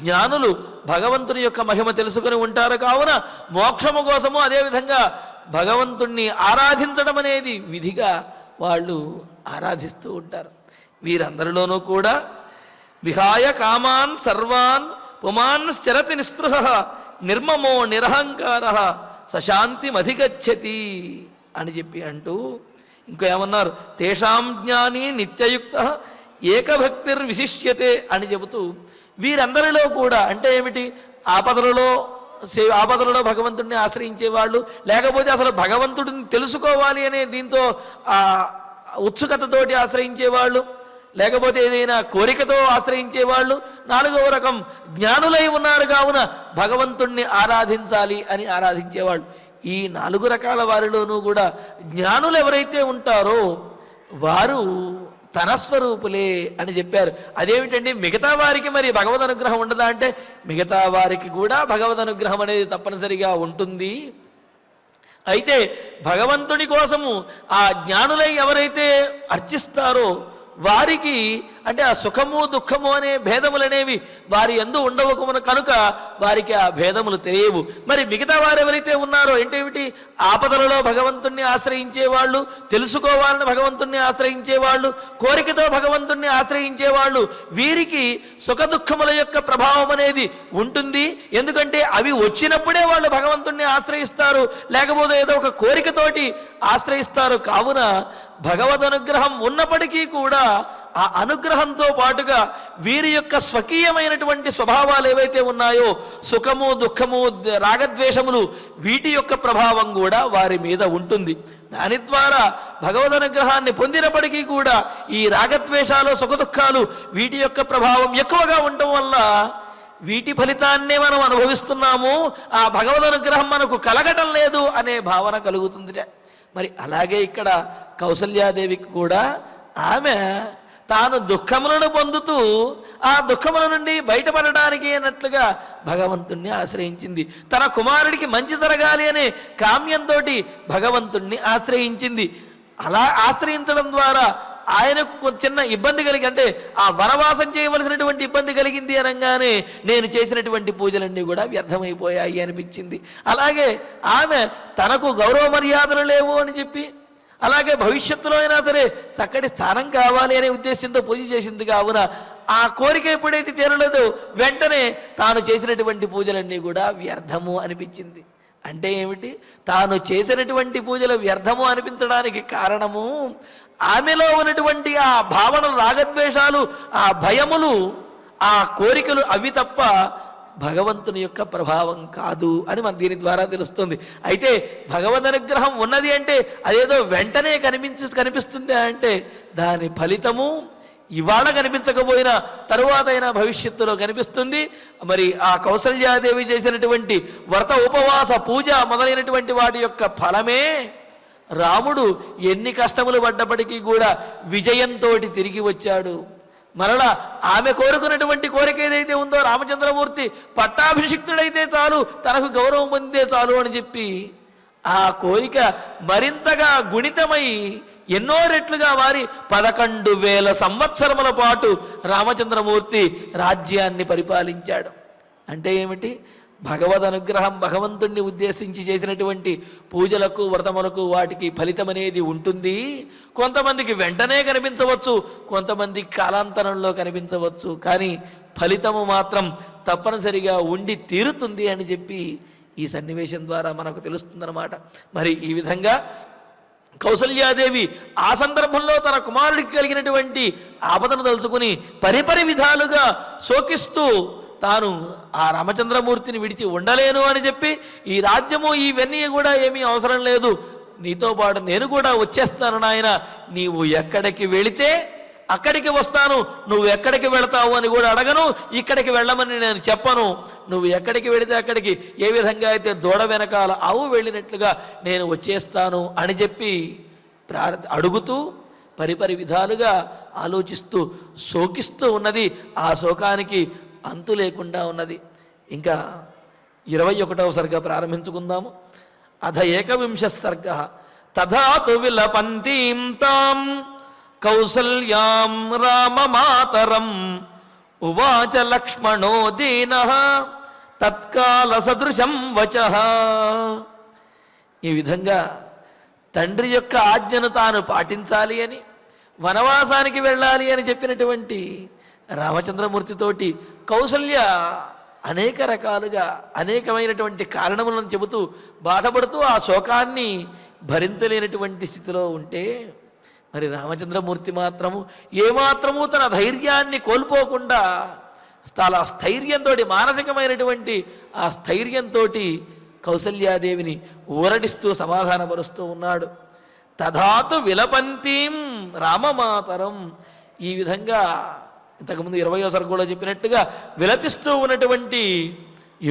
జ్ఞానులు భగవంతుని యొక్క మహిమ తెలుసుకుని ఉంటారు. కావున మోక్షము కోసము అదేవిధంగా భగవంతుణ్ణి ఆరాధించడం అనేది విధిగా వాళ్ళు ఆరాధిస్తూ ఉంటారు. వీరందరిలోనూ కూడా విహాయ కామాన్ సర్వాన్ పుమాన్ స్థిరతి నిస్పృహ నిర్మమో నిరహంకార సశాంతిమధిగచ్చతి అని చెప్పి అంటూ ఇంకా ఏమన్నారు, తేషాం జ్ఞాని నిత్యయుక్త ఏకభక్తిర్విశిష్యతే అని చెబుతూ వీరందరిలో కూడా అంటే ఏమిటి, ఆపదలలో భగవంతుడిని ఆశ్రయించేవాళ్ళు, లేకపోతే అసలు భగవంతుడిని తెలుసుకోవాలి అనే దీంతో ఉత్సుకతతోటి ఆశ్రయించేవాళ్ళు, లేకపోతే ఏదైనా కోరికతో ఆశ్రయించేవాళ్ళు, 4వ రకం జ్ఞానులై ఉన్నారు. కావున భగవంతుణ్ణి ఆరాధించాలి అని ఆరాధించేవాళ్ళు. ఈ 4 రకాల వారిలోనూ కూడా జ్ఞానులు ఎవరైతే ఉంటారో వారు తన స్వరూపులే అని చెప్పారు. అదేమిటండి, మిగతా వారికి మరి భగవద్ అనుగ్రహం ఉండదా అంటే మిగతా వారికి కూడా భగవద్ అనుగ్రహం అనేది తప్పనిసరిగా ఉంటుంది. అయితే భగవంతుని కోసము ఆ జ్ఞానులై ఎవరైతే అర్చిస్తారో వారికి అంటే ఆ సుఖము దుఃఖము అనే భేదములనేవి వారి యందు ఉండవు కనుక వారికి ఆ భేదములు తెలియవు. మరి మిగతా వారు ఎవరైతే ఉన్నారో ఏంటేమిటి, ఆపదలలో భగవంతుణ్ణి ఆశ్రయించేవాళ్ళు, తెలుసుకోవాలని భగవంతుణ్ణి ఆశ్రయించేవాళ్ళు, కోరికతో భగవంతుణ్ణి ఆశ్రయించేవాళ్ళు, వీరికి సుఖ దుఃఖముల యొక్క ప్రభావం అనేది ఉంటుంది. ఎందుకంటే అవి వచ్చినప్పుడే వాళ్ళు భగవంతుణ్ణి ఆశ్రయిస్తారు, లేకపోతే ఏదో ఒక కోరికతోటి ఆశ్రయిస్తారు. కావున భగవద్ అనుగ్రహం ఉన్నప్పటికీ కూడా ఆ అనుగ్రహంతో పాటుగా వీరి యొక్క స్వకీయమైనటువంటి స్వభావాలు ఏవైతే ఉన్నాయో సుఖము దుఃఖము రాగద్వేషములు వీటి యొక్క ప్రభావం కూడా వారి మీద ఉంటుంది. దాని ద్వారా భగవద్ అనుగ్రహాన్ని పొందినప్పటికీ కూడా ఈ రాగద్వేషాలు సుఖదుఖాలు వీటి యొక్క ప్రభావం ఎక్కువగా ఉండటం వల్ల వీటి ఫలితాన్నే మనం అనుభవిస్తున్నాము, ఆ భగవద్ అనుగ్రహం మనకు కలగటం లేదు అనే భావన కలుగుతుంది. మరి అలాగే ఇక్కడ కౌసల్యాదేవికి కూడా ఆమె తాను దుఃఖములను పొందుతూ ఆ దుఃఖముల నుండి బయటపడడానికి అన్నట్లుగా భగవంతుణ్ణి ఆశ్రయించింది. తన కుమారుడికి మంచి జరగాలి అనే కామ్యంతో భగవంతుణ్ణి ఆశ్రయించింది. అలా ఆశ్రయించడం ద్వారా ఆయనకు చిన్న ఇబ్బంది కలిగి అంటే ఆ వనవాసం చేయవలసినటువంటి ఇబ్బంది కలిగింది అనగానే నేను చేసినటువంటి పూజలన్నీ కూడా వ్యర్థమైపోయాయి అనిపించింది. అలాగే ఆమె తనకు గౌరవ మర్యాదలు లేవు అని చెప్పి అలాగే భవిష్యత్తులో అయినా సరే చక్కటి స్థానం కావాలి అనే ఉద్దేశంతో పూజ చేసింది. కావున ఆ కోరిక ఎప్పుడైతే తీరలేదో వెంటనే తాను చేసినటువంటి పూజలన్నీ కూడా వ్యర్థము అనిపించింది. అంటే ఏమిటి, తాను చేసినటువంటి పూజలు వ్యర్థము అనిపించడానికి కారణము ఆమెలో ఉన్నటువంటి ఆ భావనలు రాగద్వేషాలు ఆ భయములు ఆ కోరికలు అవి తప్ప భగవంతుని యొక్క ప్రభావం కాదు అని మన దీని ద్వారా తెలుస్తుంది. అయితే భగవద్ అనుగ్రహం ఉన్నది అంటే అదేదో వెంటనే కనిపిస్తుంది అంటే దాని ఫలితము ఇవాళ కనిపించకపోయినా తరువాత అయినా భవిష్యత్తులో కనిపిస్తుంది. మరి ఆ కౌసల్యాదేవి చేసినటువంటి వ్రత ఉపవాస పూజ మొదలైనటువంటి వాటి యొక్క ఫలమే రాముడు ఎన్ని కష్టములు పడ్డప్పటికీ కూడా విజయంతో తిరిగి వచ్చాడు. మరలా ఆమె కోరుకున్నటువంటి కోరిక ఏదైతే ఉందో రామచంద్రమూర్తి పట్టాభిషిక్తుడైతే చాలు, తనకు గౌరవం పొందితే చాలు అని చెప్పి ఆ కోరిక మరింతగా గుణితమై ఎన్నో రెట్లుగా వారి 11,000 సంవత్సరముల పాటు రామచంద్రమూర్తి రాజ్యాన్ని పరిపాలించాడు. అంటే ఏమిటి, భగవద్ అనుగ్రహం భగవంతుణ్ణి ఉద్దేశించి చేసినటువంటి పూజలకు వ్రతములకు వాటికి ఫలితం అనేది ఉంటుంది. కొంతమందికి వెంటనే కనిపించవచ్చు, కొంతమందికి కాలాంతరంలో కనిపించవచ్చు, కానీ ఫలితము మాత్రం తప్పనిసరిగా ఉండి తీరుతుంది అని చెప్పి ఈ సన్నివేశం ద్వారా మనకు తెలుస్తుందన్నమాట. మరి ఈ విధంగా కౌసల్యాదేవి ఆ సందర్భంలో తన కుమారుడికి కలిగినటువంటి ఆపదను తలుచుకుని పరిపరి విధాలుగా శోకిస్తూ తాను ఆ రామచంద్రమూర్తిని విడిచి ఉండలేను అని చెప్పి ఈ రాజ్యము ఇవన్నీ కూడా ఏమీ అవసరం లేదు, నీతో పాటు నేను కూడా వచ్చేస్తాను నాయన, నీవు ఎక్కడికి వెళితే అక్కడికి వస్తాను, నువ్వు ఎక్కడికి వెళతావు అని కూడా అడగను, ఇక్కడికి వెళ్ళమని నేను చెప్పను, నువ్వు ఎక్కడికి వెళితే అక్కడికి, ఏ విధంగా అయితే దూడ వెనకాల ఆవు వెళ్ళినట్లుగా నేను వచ్చేస్తాను అని చెప్పి అడుగుతూ పరిపరి విధాలుగా ఆలోచిస్తూ శోకిస్తూ ఉన్నది. ఆ శోకానికి అంతు లేకుండా ఉన్నది. ఇంకా 21వ సర్గ ప్రారంభించుకుందాము. అధ 21 సర్గ. తథాతు విలపంతీం తాం కౌసల్యాం రామమాతరం ఉవాచ లక్ష్మణో దీనః తత్కాల సదృశం వచః. ఈ విధంగా తండ్రి యొక్క ఆజ్ఞను తాను పాటించాలి అని, వనవాసానికి వెళ్ళాలి అని చెప్పినటువంటి రామచంద్రమూర్తితోటి కౌసల్య అనేక రకాలుగా అనేకమైనటువంటి కారణములను చెబుతూ బాధపడుతూ ఆ శోకాన్ని భరించలేనటువంటి స్థితిలో ఉంటే, మరి రామచంద్రమూర్తి మాత్రము ఏమాత్రము తన ధైర్యాన్ని కోల్పోకుండా చాలా స్థైర్యంతో, మానసికమైనటువంటి ఆ స్థైర్యంతో కౌసల్యాదేవిని ఊరడిస్తూ సమాధానపరుస్తూ ఉన్నాడు. తథాతు విలపంతీం రామమాతరం. ఈ విధంగా ఇంతకుముందు 20వ సర్గలో చెప్పినట్టుగా విలపిస్తూ ఉన్నటువంటి,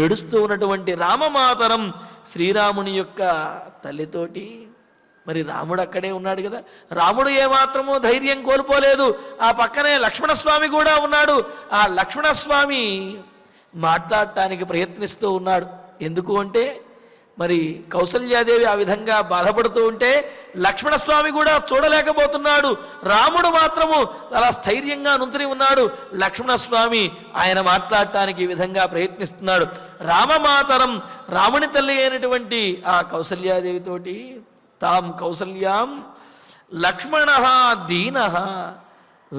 ఏడుస్తూ ఉన్నటువంటి రామమాతరం శ్రీరాముని యొక్క తల్లితోటి, మరి రాముడు అక్కడే ఉన్నాడు కదా, రాముడు ఏమాత్రము ధైర్యం కోల్పోలేదు. ఆ పక్కనే లక్ష్మణస్వామి కూడా ఉన్నాడు. ఆ లక్ష్మణస్వామి మాట్లాడటానికి ప్రయత్నిస్తూ ఉన్నాడు. ఎందుకు అంటే, మరి కౌసల్యాదేవి ఆ విధంగా బాధపడుతూ ఉంటే లక్ష్మణస్వామి కూడా చూడలేకపోతున్నాడు. రాముడు మాత్రము అలా స్థైర్యంగా నుంచుని ఉన్నాడు. లక్ష్మణస్వామి ఆయన మాట్లాడటానికి ఈ విధంగా ప్రయత్నిస్తున్నాడు. రామమాతరం, రాముని తల్లి అయినటువంటి ఆ కౌసల్యాదేవితోటి, తాం కౌసల్యాం లక్ష్మణ దీన,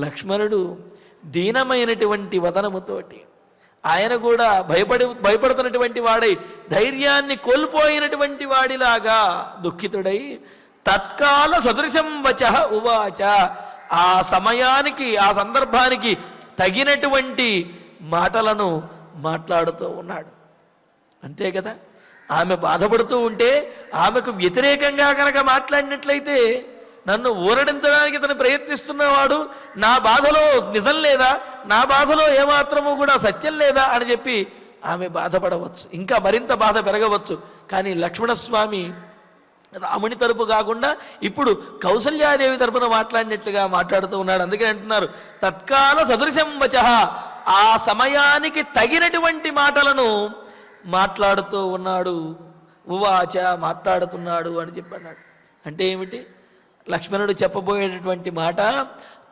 లక్ష్మణుడు దీనమైనటువంటి వదనముతోటి, ఆయన కూడా భయపడుతున్నటువంటి వాడై, ధైర్యాన్ని కోల్పోయినటువంటి వాడిలాగా దుఃఖితుడై, తత్కాల సదృశం వచః ఉవాచ, ఆ సమయానికి ఆ సందర్భానికి తగినటువంటి మాటలను మాట్లాడుతూ ఉన్నాడు. అంతే కదా, ఆమె బాధపడుతూ ఉంటే ఆమెకు వ్యతిరేకంగా కనుక మాట్లాడినట్లయితే, నన్ను ఊరడించడానికి తను ప్రయత్నిస్తున్నవాడు నా బాధలో నిజం లేదా, నా బాధలో ఏమాత్రము కూడా సత్యం లేదా అని చెప్పి ఆమె బాధపడవచ్చు, ఇంకా మరింత బాధ పెరగవచ్చు. కానీ లక్ష్మణస్వామి రాముని తరపు కాకుండా ఇప్పుడు కౌసల్యాదేవి తరపున మాట్లాడినట్లుగా మాట్లాడుతూ ఉన్నాడు. అందుకే అంటున్నారు తత్కాల సదృశం వచః, ఆ సమయానికి తగినటువంటి మాటలను మాట్లాడుతూ ఉన్నాడు. ఉవాచ, మాట్లాడుతున్నాడు అని చెప్పన్నాడు. అంటే ఏమిటి? లక్ష్మణుడు చెప్పబోయేటటువంటి మాట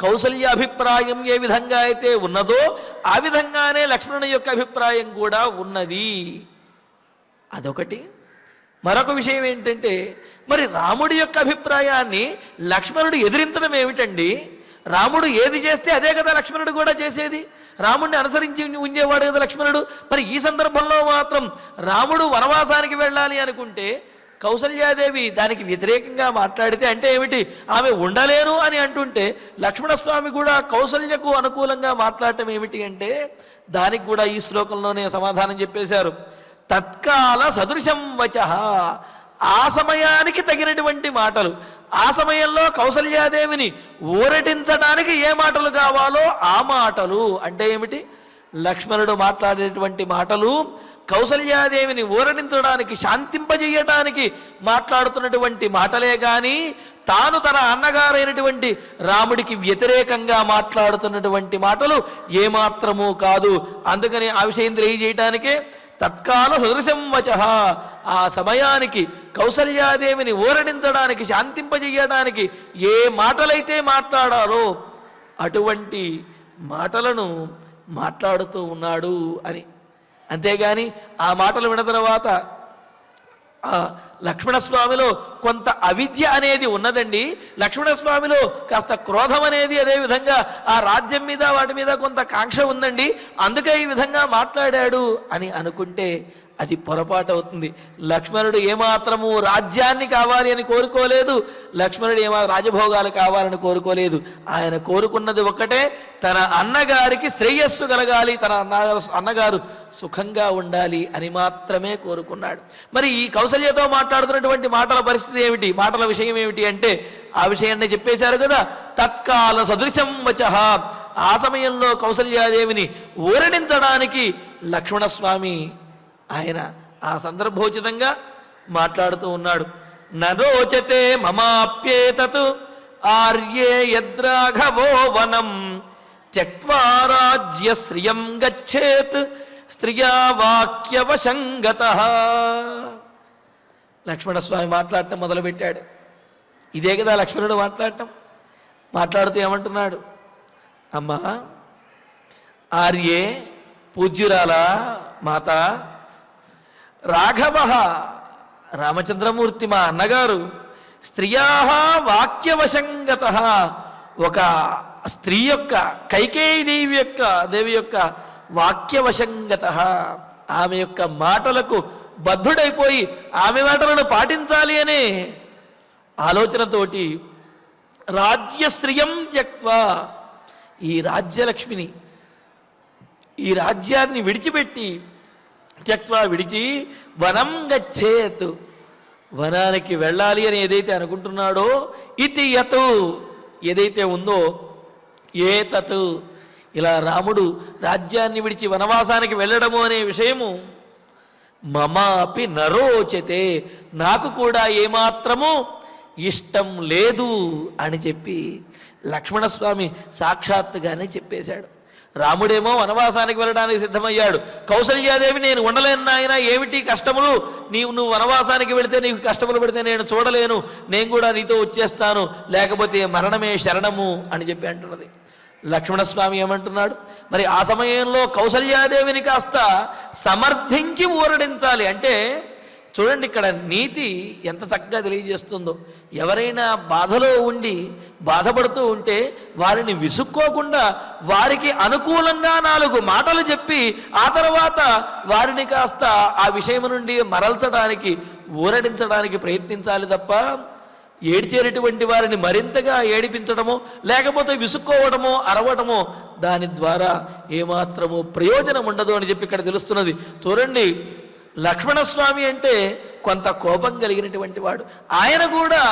కౌసల్య అభిప్రాయం ఏ విధంగా అయితే ఉన్నదో ఆ విధంగానే లక్ష్మణుని యొక్క అభిప్రాయం కూడా ఉన్నది. అదొకటి. మరొక విషయం ఏంటంటే, మరి రాముడి యొక్క అభిప్రాయాన్ని లక్ష్మణుడు ఎదిరించడం ఏమిటండి? రాముడు ఏది చేస్తే అదే కదా లక్ష్మణుడు కూడా చేసేది. రాముడిని అనుసరించి ఉండేవాడు కదా లక్ష్మణుడు. మరి ఈ సందర్భంలో మాత్రం రాముడు వనవాసానికి వెళ్ళాలి అనుకుంటే కౌసల్యాదేవి దానికి వ్యతిరేకంగా మాట్లాడితే అంటే ఏమిటి? ఆమె ఉండలేను అని అంటుంటే లక్ష్మణస్వామి కూడా కౌసల్యకు అనుకూలంగా మాట్లాడటం ఏమిటి అంటే, దానికి కూడా ఈ శ్లోకంలోనే సమాధానం చెప్పేశారు. తత్కాల సదృశం వచః, ఆ సమయానికి తగినటువంటి మాటలు, ఆ సమయంలో కౌసల్యాదేవిని ఊరటించడానికి ఏ మాటలు కావాలో ఆ మాటలు. అంటే ఏమిటి? లక్ష్మణుడు మాట్లాడేటువంటి మాటలు కౌసల్యాదేవిని ఊరడించడానికి, శాంతింపజేయడానికి మాట్లాడుతున్నటువంటి మాటలే కానీ తాను తన అన్నగారైనటువంటి రాముడికి వ్యతిరేకంగా మాట్లాడుతున్నటువంటి మాటలు ఏమాత్రమూ కాదు. అందుకని ఆ విషయం తెలియజేయటానికే తత్కాల సదృశం వచః, ఆ సమయానికి కౌసల్యాదేవిని ఊరడించడానికి, శాంతింపజేయడానికి ఏ మాటలైతే మాట్లాడారో అటువంటి మాటలను మాట్లాడుతూ ఉన్నాడు అని. అంతేగాని ఆ మాటలు విన్న తర్వాత లక్ష్మణస్వామిలో కొంత అవిద్య అనేది ఉన్నదండి. లక్ష్మణస్వామిలో కాస్త క్రోధం అనేది, అదేవిధంగా ఆ రాజ్యం మీద వాటి మీద కొంత కాంక్ష ఉందండి, అందుకే ఈ విధంగా మాట్లాడాడు అని అనుకుంటే అది పొరపాటు అవుతుంది. లక్ష్మణుడు ఏమాత్రము రాజ్యాన్ని కావాలి అని కోరుకోలేదు, లక్ష్మణుడు రాజభోగాలు కావాలని కోరుకోలేదు. ఆయన కోరుకున్నది ఒక్కటే, తన అన్నగారికి శ్రేయస్సు కలగాలి, తన అన్నగారు సుఖంగా ఉండాలి అని మాత్రమే కోరుకున్నాడు. మరి ఈ కౌసల్యతో మాట్లాడుతున్నటువంటి మాటల పరిస్థితి ఏమిటి, మాటల విషయం ఏమిటి అంటే ఆ విషయాన్ని చెప్పేశారు కదా. తత్కాల సదృశం వచః, ఆ సమయంలో కౌసల్యాదేవిని ఊరడించడానికి లక్ష్మణస్వామి ఆయన ఆ సందర్భోచితంగా మాట్లాడుతూ ఉన్నాడు. నరోచతే మమాప్యేతత్ ఆర్యే యద్రాఘవో వనం త్యక్త్వా రాజ్య శ్రియం గచ్చేత్ స్త్రియా వాక్యవశంగతః. లక్ష్మణస్వామి మాట్లాడటం మొదలుపెట్టాడు. ఇదే కదా లక్ష్మణుడు మాట్లాడుతూ ఏమంటున్నాడు, అమ్మా ఆర్యే పూజ్యురాల మాత, రాఘవ రామచంద్రమూర్తి మా అన్నగారు స్త్రియా వాక్యవశంగత, ఒక స్త్రీ యొక్క కైకేయి దేవి యొక్క వాక్యవశంగత, ఆమె యొక్క మాటలకు బద్ధుడైపోయి ఆమె మాటలను పాటించాలి అనే ఆలోచనతోటి రాజ్యశ్రియం త్యక్త్వా, ఈ రాజ్యలక్ష్మిని ఈ రాజ్యాన్ని విడిచిపెట్టి త్యక్త్వా విడిచి వనం గచ్చేత్, వనానికి వెళ్ళాలి అని ఏదైతే అనుకుంటున్నాడో, ఇతి యత్ ఏదైతే ఉందో, ఏ తత్ ఇలా రాముడు రాజ్యాన్ని విడిచి వనవాసానికి వెళ్ళడము అనే విషయము మమ అపి నరోచతే, నాకు కూడా ఏమాత్రము ఇష్టం లేదు అని చెప్పి లక్ష్మణస్వామి సాక్షాత్తుగానే చెప్పేశాడు. రాముడేమో వనవాసానికి వెళ్ళడానికి సిద్ధమయ్యాడు. కౌసల్యాదేవి నేను ఉండలేను నాయన, ఏమిటి కష్టములు, నువ్వు వనవాసానికి వెళితే నీకు కష్టములు పెడితే నేను చూడలేను, నేను కూడా నీతో వచ్చేస్తాను, లేకపోతే మరణమే శరణము అని చెప్పి అంటున్నది. లక్ష్మణస్వామి ఏమంటున్నాడు, మరి ఆ సమయంలో కౌసల్యాదేవిని కాస్త సమర్థించి ఊరడించాలి అంటే చూడండి, ఇక్కడ నీతి ఎంత చక్కగా తెలియజేస్తుందో. ఎవరైనా బాధలో ఉండి బాధపడుతూ ఉంటే వారిని విసుక్కోకుండా వారికి అనుకూలంగా 4 మాటలు చెప్పి ఆ తర్వాత వారిని కాస్త ఆ విషయం నుండి మరల్చడానికి ఊరడించడానికి ప్రయత్నించాలి తప్ప ఏడ్చేటటువంటి వారిని మరింతగా ఏడిపించడమో లేకపోతే విసుక్కోవడమో అరవటమో దాని ద్వారా ఏమాత్రమో ప్రయోజనం ఉండదు అని చెప్పి ఇక్కడ తెలుస్తున్నది. చూడండి, లక్ష్మణస్వామి అంటే కొంత కోపం కలిగినటువంటి వాడు. ఆయన కూడా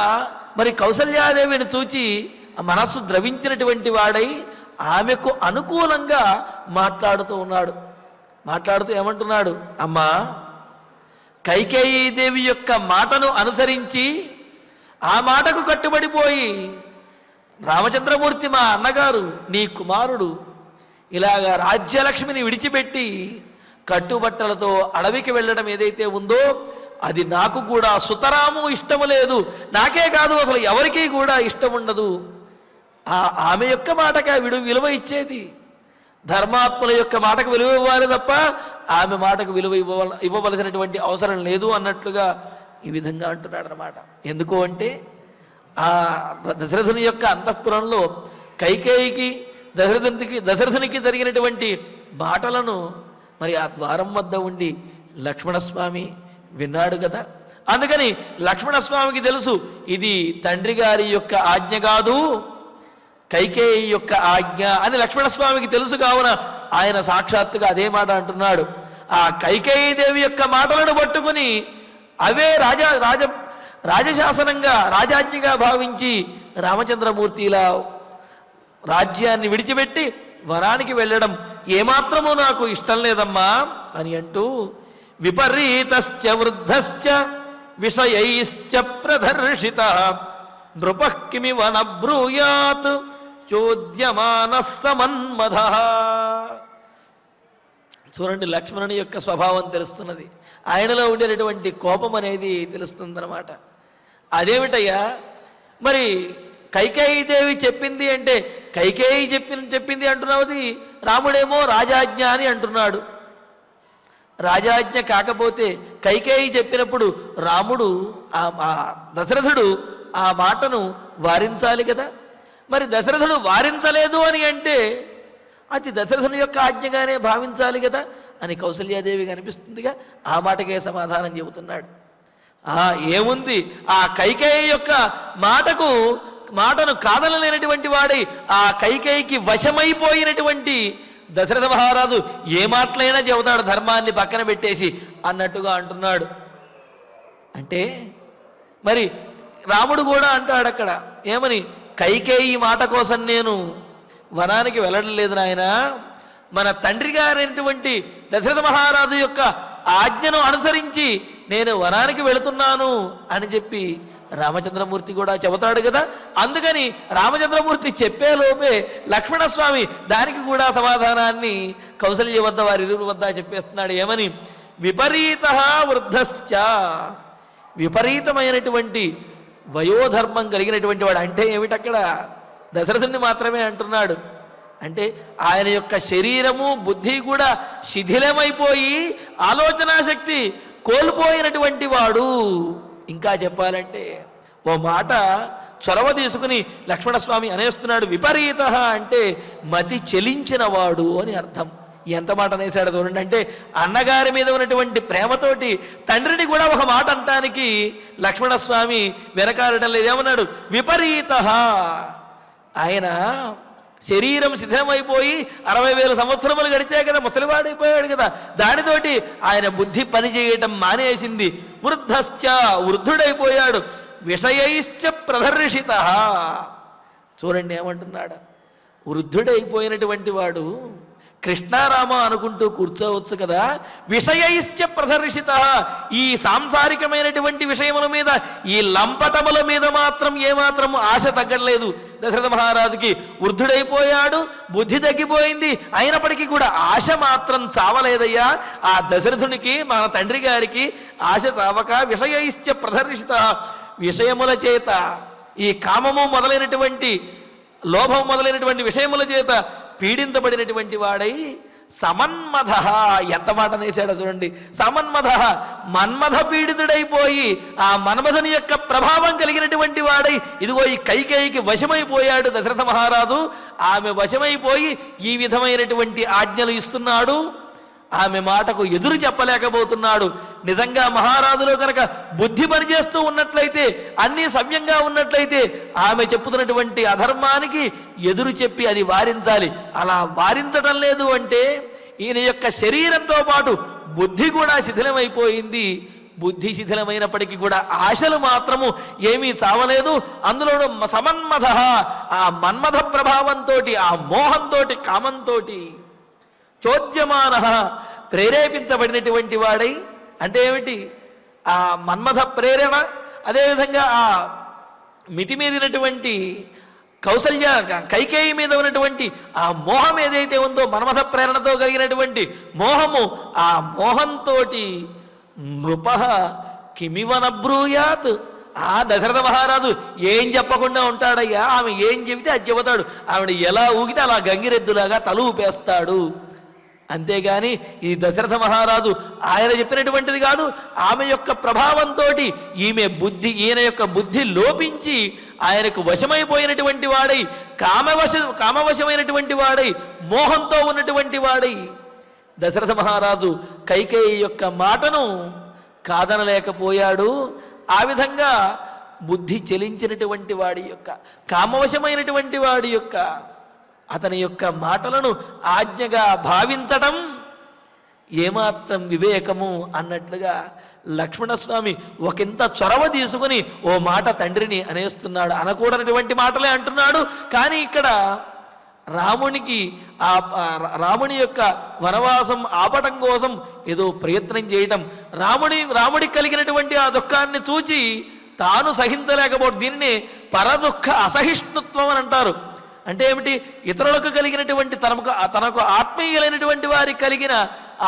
మరి కౌసల్యాదేవిని చూచి మనస్సు ద్రవించినటువంటి వాడై ఆమెకు అనుకూలంగా మాట్లాడుతూ ఉన్నాడు. మాట్లాడుతూ ఏమంటున్నాడు, అమ్మా కైకేయీదేవి యొక్క మాటను అనుసరించి ఆ మాటకు కట్టుబడిపోయి రామచంద్రమూర్తి మా అన్నగారు నీ కుమారుడు ఇలాగా రాజ్యలక్ష్మిని విడిచిపెట్టి కట్టుబట్టలతో అడవికి వెళ్ళడం ఏదైతే ఉందో అది నాకు కూడా సుతరాము ఇష్టము లేదు, నాకే కాదు అసలు ఎవరికీ కూడా ఇష్టం ఉండదు. ఆమె యొక్క మాటకి విలువ ఇచ్చేది, ధర్మాత్మల యొక్క మాటకు విలువ ఇవ్వాలి తప్ప ఆమె మాటకు విలువ ఇవ్వవలసినటువంటి అవసరం లేదు అన్నట్లుగా ఈ విధంగా అంటున్నాడు అన్నమాట. ఎందుకు అంటే ఆ దశరథుని యొక్క అంతఃపురంలో కైకేయికి దశరథునికి జరిగినటువంటి మాటలను మరి ఆ ద్వారం వద్ద ఉండి లక్ష్మణస్వామి విన్నాడు కదా. అందుకని లక్ష్మణస్వామికి తెలుసు ఇది తండ్రి గారి యొక్క ఆజ్ఞ కాదు, కైకేయి యొక్క ఆజ్ఞ అని లక్ష్మణస్వామికి తెలుసు. కావున ఆయన సాక్షాత్తుగా అదే మాట అంటున్నాడు. ఆ కైకేయీదేవి యొక్క మాటలను పట్టుకుని అవే రాజశాసనంగా రాజాజ్ఞగా భావించి రామచంద్రమూర్తి ఇలా రాజ్యాన్ని విడిచిపెట్టి వనానికి వెళ్ళడం ఏమాత్రమూ నాకు ఇష్టం లేదమ్మా అని అంటూ విపరీతశ్చ వృద్ధశ్చ విషయైశ్చ ప్రదర్శిత నృపః కిమివ నబ్రూయాత్ చోద్యమానః సమన్మధః. చూడండి, లక్ష్మణుని యొక్క స్వభావం తెలుస్తున్నది, ఆయనలో ఉండేటటువంటి కోపం అనేది తెలుస్తుందన్నమాట. అదేమిటయ్యా, మరి కైకేయీదేవి చెప్పింది అంటే కైకేయి చెప్పింది అంటున్నావు, రాముడేమో రాజాజ్ఞ అని అంటున్నాడు. రాజాజ్ఞ కాకపోతే కైకేయి చెప్పినప్పుడు రాముడు దశరథుడు ఆ మాటను వారించాలి కదా. మరి దశరథుడు వారించలేదు అని అంటే అది దశరథుని యొక్క ఆజ్ఞగానే భావించాలి కదా అని కౌసల్యాదేవి కనిపిస్తుందిగా. ఆ మాటకే సమాధానం చెబుతున్నాడు. ఏముంది, ఆ కైకేయి యొక్క మాటను కాదనలేనటువంటి వాడై ఆ కైకేయికి వశమైపోయినటువంటి దశరథ మహారాజు ఏ మాటలైనా చెబుతాడు ధర్మాన్ని పక్కన పెట్టేసి అన్నట్టుగా అంటున్నాడు. అంటే మరి రాముడు కూడా అంటాడు అక్కడ ఏమని, కైకేయి మాట కోసం నేను వనానికి వెళ్ళడం లేదు నాయన, మన తండ్రి గారైనటువంటి దశరథ మహారాజు యొక్క ఆజ్ఞను అనుసరించి నేను వనానికి వెళుతున్నాను అని చెప్పి రామచంద్రమూర్తి కూడా చెబుతాడు కదా. అందుకని రామచంద్రమూర్తి చెప్పేలోపే లక్ష్మణస్వామి దానికి కూడా సమాధానాన్ని కౌసల్య వద్ద వారిరువురి వద్ద చెప్పేస్తున్నాడు. ఏమని, విపరీత వృద్ధశ్చ, విపరీతమైనటువంటి వయోధర్మం కలిగినటువంటి వాడు. అంటే ఏమిటక్కడ దశరథుని మాత్రమే అంటున్నాడు. అంటే ఆయన యొక్క శరీరము బుద్ధి కూడా శిథిలమైపోయి ఆలోచనా శక్తి కోల్పోయినటువంటి వాడు. ఇంకా చెప్పాలంటే ఓ మాట చొరవ తీసుకుని లక్ష్మణస్వామి అనేస్తున్నాడు. విపరీత అంటే మతి చెలించిన వాడు అని అర్థం. ఎంత మాట అనేసాడు చూడండి. అంటే అన్నగారి మీద ఉన్నటువంటి ప్రేమతోటి తండ్రిని కూడా ఒక మాట అంటానికి లక్ష్మణస్వామి వెనకాడటం లేదు. ఏమన్నాడు, విపరీత. ఆయన శరీరం శిథిలమైపోయి 60,000 సంవత్సరములు గడిచాయి కదా, ముసలివాడైపోయాడు కదా, దానితోటి ఆయన బుద్ధి పనిచేయటం మానేసింది. వృద్ధశ్చ, వృద్ధుడైపోయాడు. విషయైశ్చ ప్రదర్శిత. చూడండి ఏమంటున్నాడు, వృద్ధుడైపోయినటువంటి వాడు కృష్ణారామ అనుకుంటూ కూర్చోవచ్చు కదా, విషయైశ్చ ప్రదర్శిత. ఈ సాంసారికమైనటువంటి విషయముల మీద, ఈ లంపటముల మీద మాత్రం ఏమాత్రం ఆశ తగ్గలేదు దశరథ మహారాజుకి. వృద్ధుడైపోయాడు, బుద్ధి తగ్గిపోయింది, అయినప్పటికీ కూడా ఆశ మాత్రం చావలేదయ్యా. ఆ దశరథునికి మన తండ్రి గారికి ఆశ చావక విషయైశ్చ ప్రదర్శిత, విషయముల చేత, ఈ కామము మొదలైనటువంటి లోభం మొదలైనటువంటి విషయముల చేత పీడించబడినటువంటి వాడై సమన్మథ. ఎంత మాట నేసాడో చూడండి. సమన్మథ, మన్మథ పీడితుడైపోయి ఆ మన్మథుని యొక్క ప్రభావం కలిగినటువంటి వాడై ఇదిగో ఈ కైకేయికి వశమైపోయాడు దశరథ మహారాజు. ఆమె వశమైపోయి ఈ విధమైనటువంటి ఆజ్ఞలు ఇస్తున్నాడు. ఆమె మాటకు ఎదురు చెప్పలేకపోతున్నాడు. నిజంగా మహారాజులో కనుక బుద్ధి పనిచేస్తూ ఉన్నట్లయితే, అన్నీ సవ్యంగా ఉన్నట్లయితే ఆమె చెప్పుతున్నటువంటి అధర్మానికి ఎదురు చెప్పి అది వారించాలి. అలా వారించడం లేదు అంటే ఈయన యొక్క శరీరంతో పాటు బుద్ధి కూడా శిథిలమైపోయింది. బుద్ధి శిథిలమైనప్పటికీ కూడా ఆశలు మాత్రము ఏమీ చావలేదు. అందులోనూ సమన్మథ, ఆ మన్మథ ప్రభావంతో, ఆ మోహంతో, కామంతో చోద్యమాన, ప్రేరేపించబడినటువంటి వాడై. అంటే ఏమిటి, ఆ మన్మథ ప్రేరణ, అదేవిధంగా ఆ మితిమీదినటువంటి కైకేయి మీద ఉన్నటువంటి ఆ మోహం ఏదైతే ఉందో, మన్మథ ప్రేరణతో కలిగినటువంటి మోహము, ఆ మోహంతో నృప కిమివనబ్రూయాత్. ఆ దశరథ మహారాజు ఏం చెప్పకుండా ఉంటాడయ్యా. ఆమె ఏం చెబితే అది చెబుతాడు. ఆవిడ ఎలా ఊగితే అలా గంగిరెద్దులాగా తల ఊపేస్తాడు. అంతేగాని ఈ దశరథ మహారాజు ఆయన చెప్పినటువంటిది కాదు. ఆమె యొక్క ప్రభావంతో ఈయన యొక్క బుద్ధి లోపించి ఆయనకు వశమైపోయినటువంటి వాడై, కామవశమైనటువంటి వాడై, మోహంతో ఉన్నటువంటి వాడై దశరథ మహారాజు కైకేయి యొక్క మాటను కాదనలేకపోయాడు. ఆ విధంగా బుద్ధి చెలించినటువంటి వాడి యొక్క, కామవశమైనటువంటి వాడి యొక్క, అతని యొక్క మాటలను ఆజ్ఞగా భావించటం ఏమాత్రం వివేకము అన్నట్లుగా లక్ష్మణస్వామి ఒకంత చొరవ తీసుకుని ఓ మాట తండ్రిని అనేస్తున్నాడు. అనకూడనటువంటి మాటలే అంటున్నాడు. కానీ ఇక్కడ రాముని యొక్క వనవాసం ఆపటం కోసం ఏదో ప్రయత్నం చేయటం, రాముడికి కలిగినటువంటి ఆ దుఃఖాన్ని చూచి తాను సహించలేకపోవడం, దీనిని పరదుఃఖ అసహిష్ణుత్వం అని అంటారు. అంటే ఏమిటి, ఇతరులకు కలిగినటువంటి తనకు ఆత్మీయులైనటువంటి వారికి కలిగిన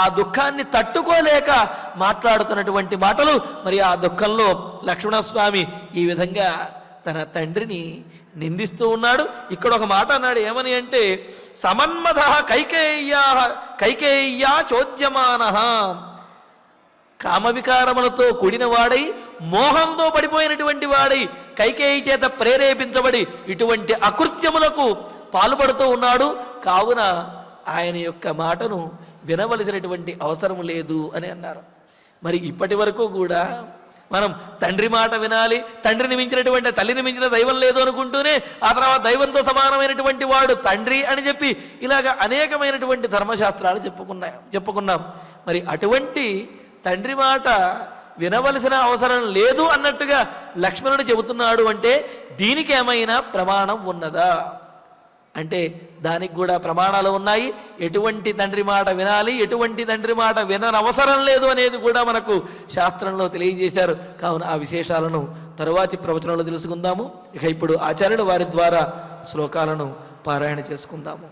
ఆ దుఃఖాన్ని తట్టుకోలేక మాట్లాడుతున్నటువంటి మాటలు. మరి ఆ దుఃఖంలో లక్ష్మణస్వామి ఈ విధంగా తన తండ్రిని నిందిస్తూ ఉన్నాడు. ఇక్కడ ఒక మాట అన్నాడు. ఏమని అంటే, సమన్మథ కైకేయ్యా చోద్యమాన, కామవికారములతో కూడిన వాడై, మోహంతో పడిపోయినటువంటి వాడై, కైకేయి చేత ప్రేరేపించబడి ఇటువంటి అకృత్యములకు పాల్పడుతూ ఉన్నాడు. కావున ఆయన యొక్క మాటను వినవలసినటువంటి అవసరం లేదు అని అన్నారు. మరి ఇప్పటి వరకు కూడా మనం తండ్రి మాట వినాలి, తండ్రిని మించినటువంటి తల్లిని మించిన దైవం లేదు అనుకుంటూనే ఆ తర్వాత దైవంతో సమానమైనటువంటి వాడు తండ్రి అని చెప్పి ఇలాగ అనేకమైనటువంటి ధర్మశాస్త్రాలు చెప్పుకున్నాం. మరి అటువంటి తండ్రి మాట వినవలసిన అవసరం లేదు అన్నట్టుగా లక్ష్మణుడు చెబుతున్నాడు అంటే దీనికి ఏమైనా ప్రమాణం ఉన్నదా అంటే దానికి కూడా ప్రమాణాలు ఉన్నాయి. ఎటువంటి తండ్రి మాట వినాలి, ఎటువంటి తండ్రి మాట విననవసరం లేదు అనేది కూడా మనకు శాస్త్రంలో తెలియజేశారు. కావున ఆ విశేషాలను తరువాతి ప్రవచనంలో తెలుసుకుందాము. ఇక ఇప్పుడు ఆచార్యులు వారి ద్వారా శ్లోకాలను పారాయణ చేసుకుందాము.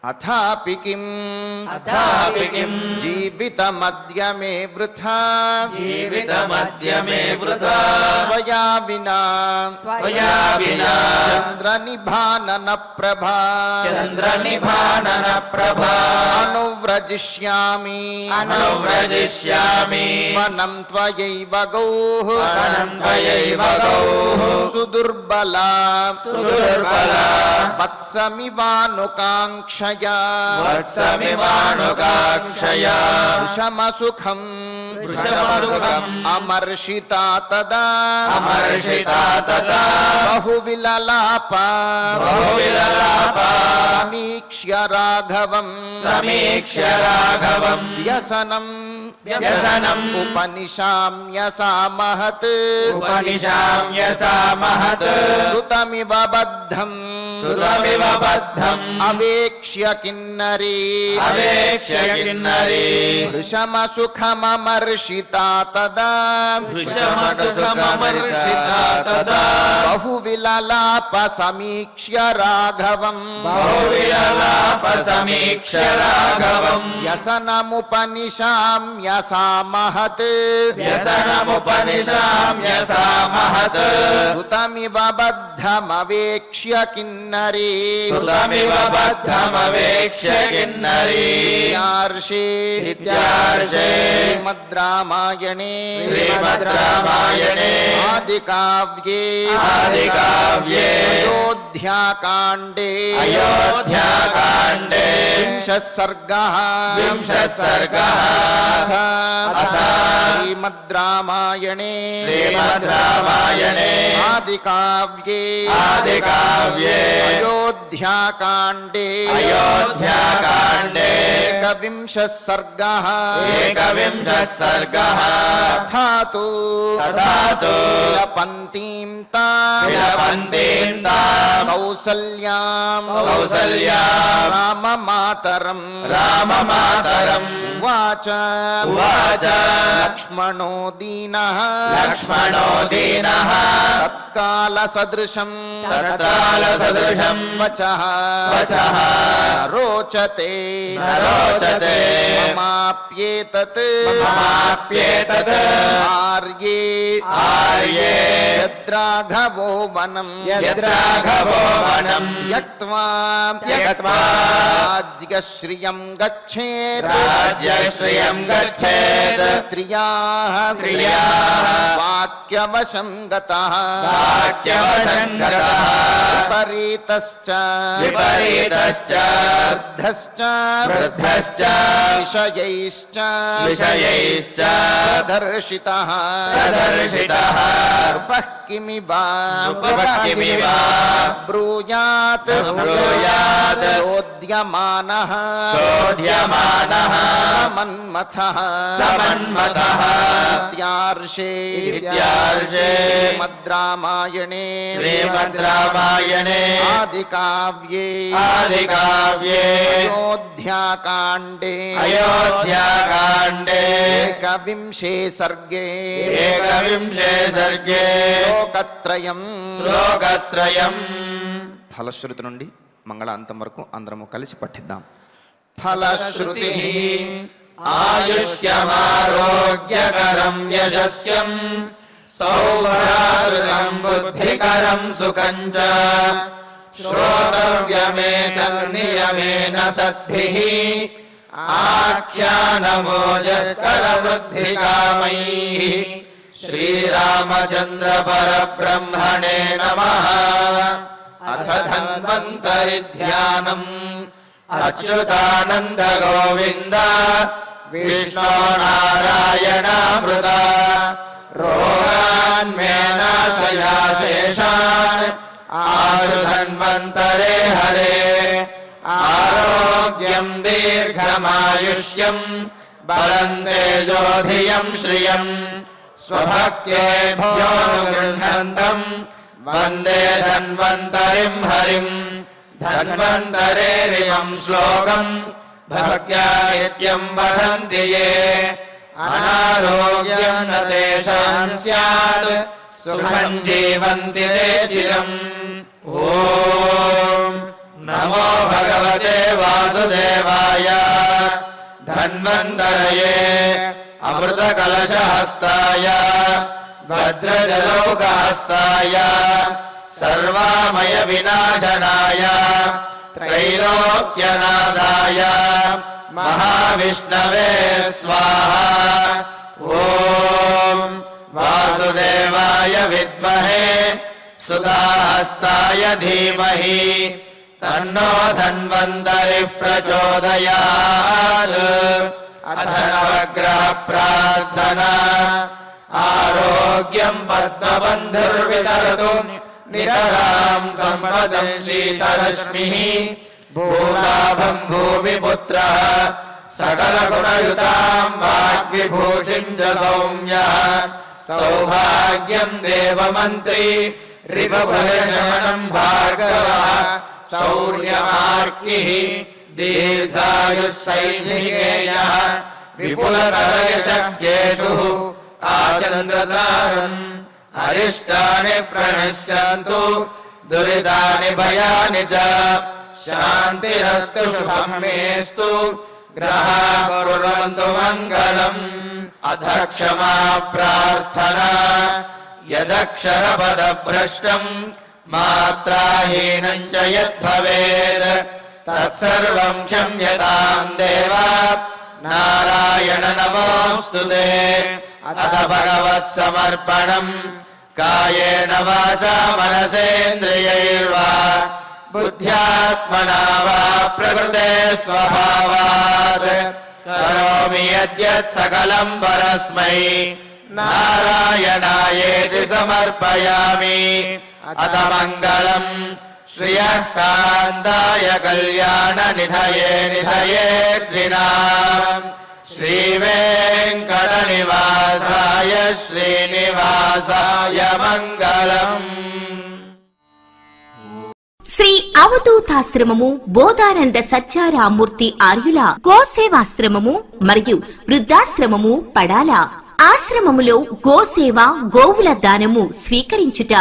అథాపి కిం జీవితమద్య మే వృథా త్వయా వినా చంద్రనిభానన ప్రభా అనువ్రజిష్యామి వనం త్వయైవ గౌః సుదుర్బలా వత్సమివానుకాంక్ష వృషమసుఖం అమర్షితా తదా బహువిలలాప సమీక్ష్య రాఘవం వ్యసనం ఉపనిశామ్యసామహత్ సుతమివ బద్ధం అవేక్ష్య కిన్నరీ వృషమసుఖమమర్షితా తదా బహువిలలాప సమీక్ష్య రాఘవం వ్యసనముపనిశామ్యసామహత్ సుతమివ బద్ధమవేక్ష్య కిన్నరీ శ్రీమద్ రామాయణే ఆదికావ్యే అయోధ్యాకాండే వింశః సర్గః శ్రీమద్ రామాయణే ఆదికావ్యే అయోధ్యాకాండే ఏకవింశః సర్గః తథాతు విలపంతీం తాం కౌసల్యాం రామమాతరం ఉవాచ లక్ష్మణో దీనః తత్కాల సదృశం వచః రోచతే మమాప్యేతత్ ఆర్యే యద్రాఘవో వనం త్యక్త్వా రాజ్యశ్రియం గచ్ఛేత్ స్త్రియాః వాక్యవశం గతః విపరీతశ్చ వృద్ధశ్చ విషయైశ్చ ప్రదర్శితః నృపః కిమివ బ్రూయాత్ చోద్యమానః సమన్మథః ఇత్యార్షే శ్రీమద్ రామాయణే ఆదికావ్యే అయోధ్యాకాండే ఏకవింశే సర్గే శ్లోకత్రయం ఫలశ్రుతి నుండి మంగళాంతం వరకు అందరము కలిసి పఠిద్దాం. ఫలశ్రుతి ఆయుష్యమారోగ్యకరం యశస్యం సౌభ్రాతృకం బుద్ధికరం సుఖం చ శ్రోతవ్యమేతన్నియమేన సద్భిః ఆఖ్యానమోజస్కరవృద్ధికామైః శ్రీరామచంద్ర పరబ్రహ్మణే నమః. అథ ధన్వంతరి ధ్యానం అచ్యుతానంద గోవింద విష్ణో నారాయణామృత రోగాన్మేనాశయాశేషాన్ ఆరుధన్వంతరే హరే ఆరోగ్యం దీర్ఘమాయుష్యం బలం తేజోధియం శ్రియం స్వభక్త్యేభ్యో గృహ్ణంతం వందే ధన్వంతరిం హరిం ధన్వంతరేరిమం శ్లోకం భక్త్యా నిత్యం వదంతి యే అనారోగ్యం న తేషాం స్యాత్ సుఖం జీవంతి తే చిరం. ఓం నమో భగవతే వాసుదేవాయ ధన్వంతరయే అమృతకలశహస్తాయ వజ్రజలౌకహస్తాయ సర్వామయ వినాశనాయ త్రైలోక్యనాథాయ మహావిష్ణవే స్వాహా. ఓం వాసుదేవాయ విద్మహే సుధాహస్తాయ ధీమహి తన్నో ధన్వంతరి ప్రచోదయాత్. అథ నవగ్రహ ప్రార్థనా ఆరోగ్యం పద్మబంధుర్వితరతు నితరాం సంపదం శీతరశ్మిః భూలాభం భూమిపుత్రః సకలగుణయుతాం వాగ్విభూషిం చ సౌమ్యః సౌభాగ్యం దేవమంత్రి రిపుభయశమనం భార్గవః శౌర్యమార్కిః దీర్ఘాయుః సైనికేయః విపులతరయశక్యేతుః ఆచంద్రతారన్ అరిష్టాని ప్రణశ్యంతు దురితాని భయాని చ శాంతిరస్తు శుభం మేస్తు గ్రహా కుర్వంతు మంగళం. అథ క్షమా ప్రార్థనా యదక్షరపదభ్రష్టం మాత్రాహీనం చ యద్భవేత్ తత్సర్వం క్షమ్యతాం దేవా నారాయణ నమోస్తుతే. అథ భగవత్ సమర్పణం కాయేన వాచా మనసేంద్రియైర్వా బుద్ధ్యాత్మనా వా ప్రకృతే స్వభావాత్ కరోమి యద్యత్ సకలం పరస్మై నారాయణాయేతి సమర్పయామి. అథ మంగళం శ్రియః కాంతాయ కళ్యాణ నిధయే నిధయేర్దినాం శ్రీవేంకట నివాసాయ శ్రీనివాసాయ మంగళం. శ్రీ అవధూతాశ్రమము బోధానంద సత్యారామూర్తి ఆర్యుల గోసేవాశ్రమము మరియు వృద్ధాశ్రమము పడాల. ఆశ్రమములో గోసేవ గోవుల దానము స్వీకరించుట,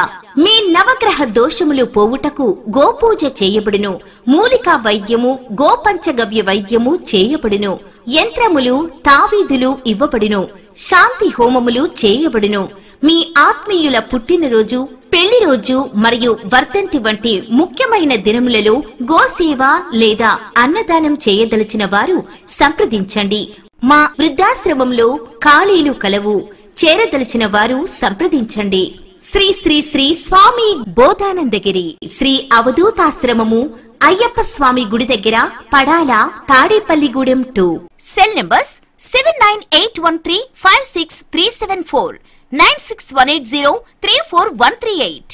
మీ నవగ్రహ దోషములు పోవుటకు గోపూజ చేయబడును. మూలికా వైద్యము గోపంచగవ్య వైద్యము చేయబడును. యంత్రములు తావీదులు ఇవ్వబడును. శాంతి హోమములు చేయబడును. మీ ఆత్మీయుల పుట్టినరోజు, పెళ్లి రోజు మరియు వర్ధంతి వంటి ముఖ్యమైన దినములలో గోసేవ లేదా అన్నదానం చేయదలిచిన వారు సంప్రదించండి. మా వృద్ధాశ్రమంలో ఖాళీలు కలవు. చేరదలిచిన వారు సంప్రదించండి. శ్రీ శ్రీ శ్రీ స్వామి బోధానందగిరి శ్రీ అవధూతాశ్రమము అయ్యప్ప స్వామి గుడి దగ్గర పడాల, తాడేపల్లిగూడెం 2. Cell numbers 7981356374, 9618034 138.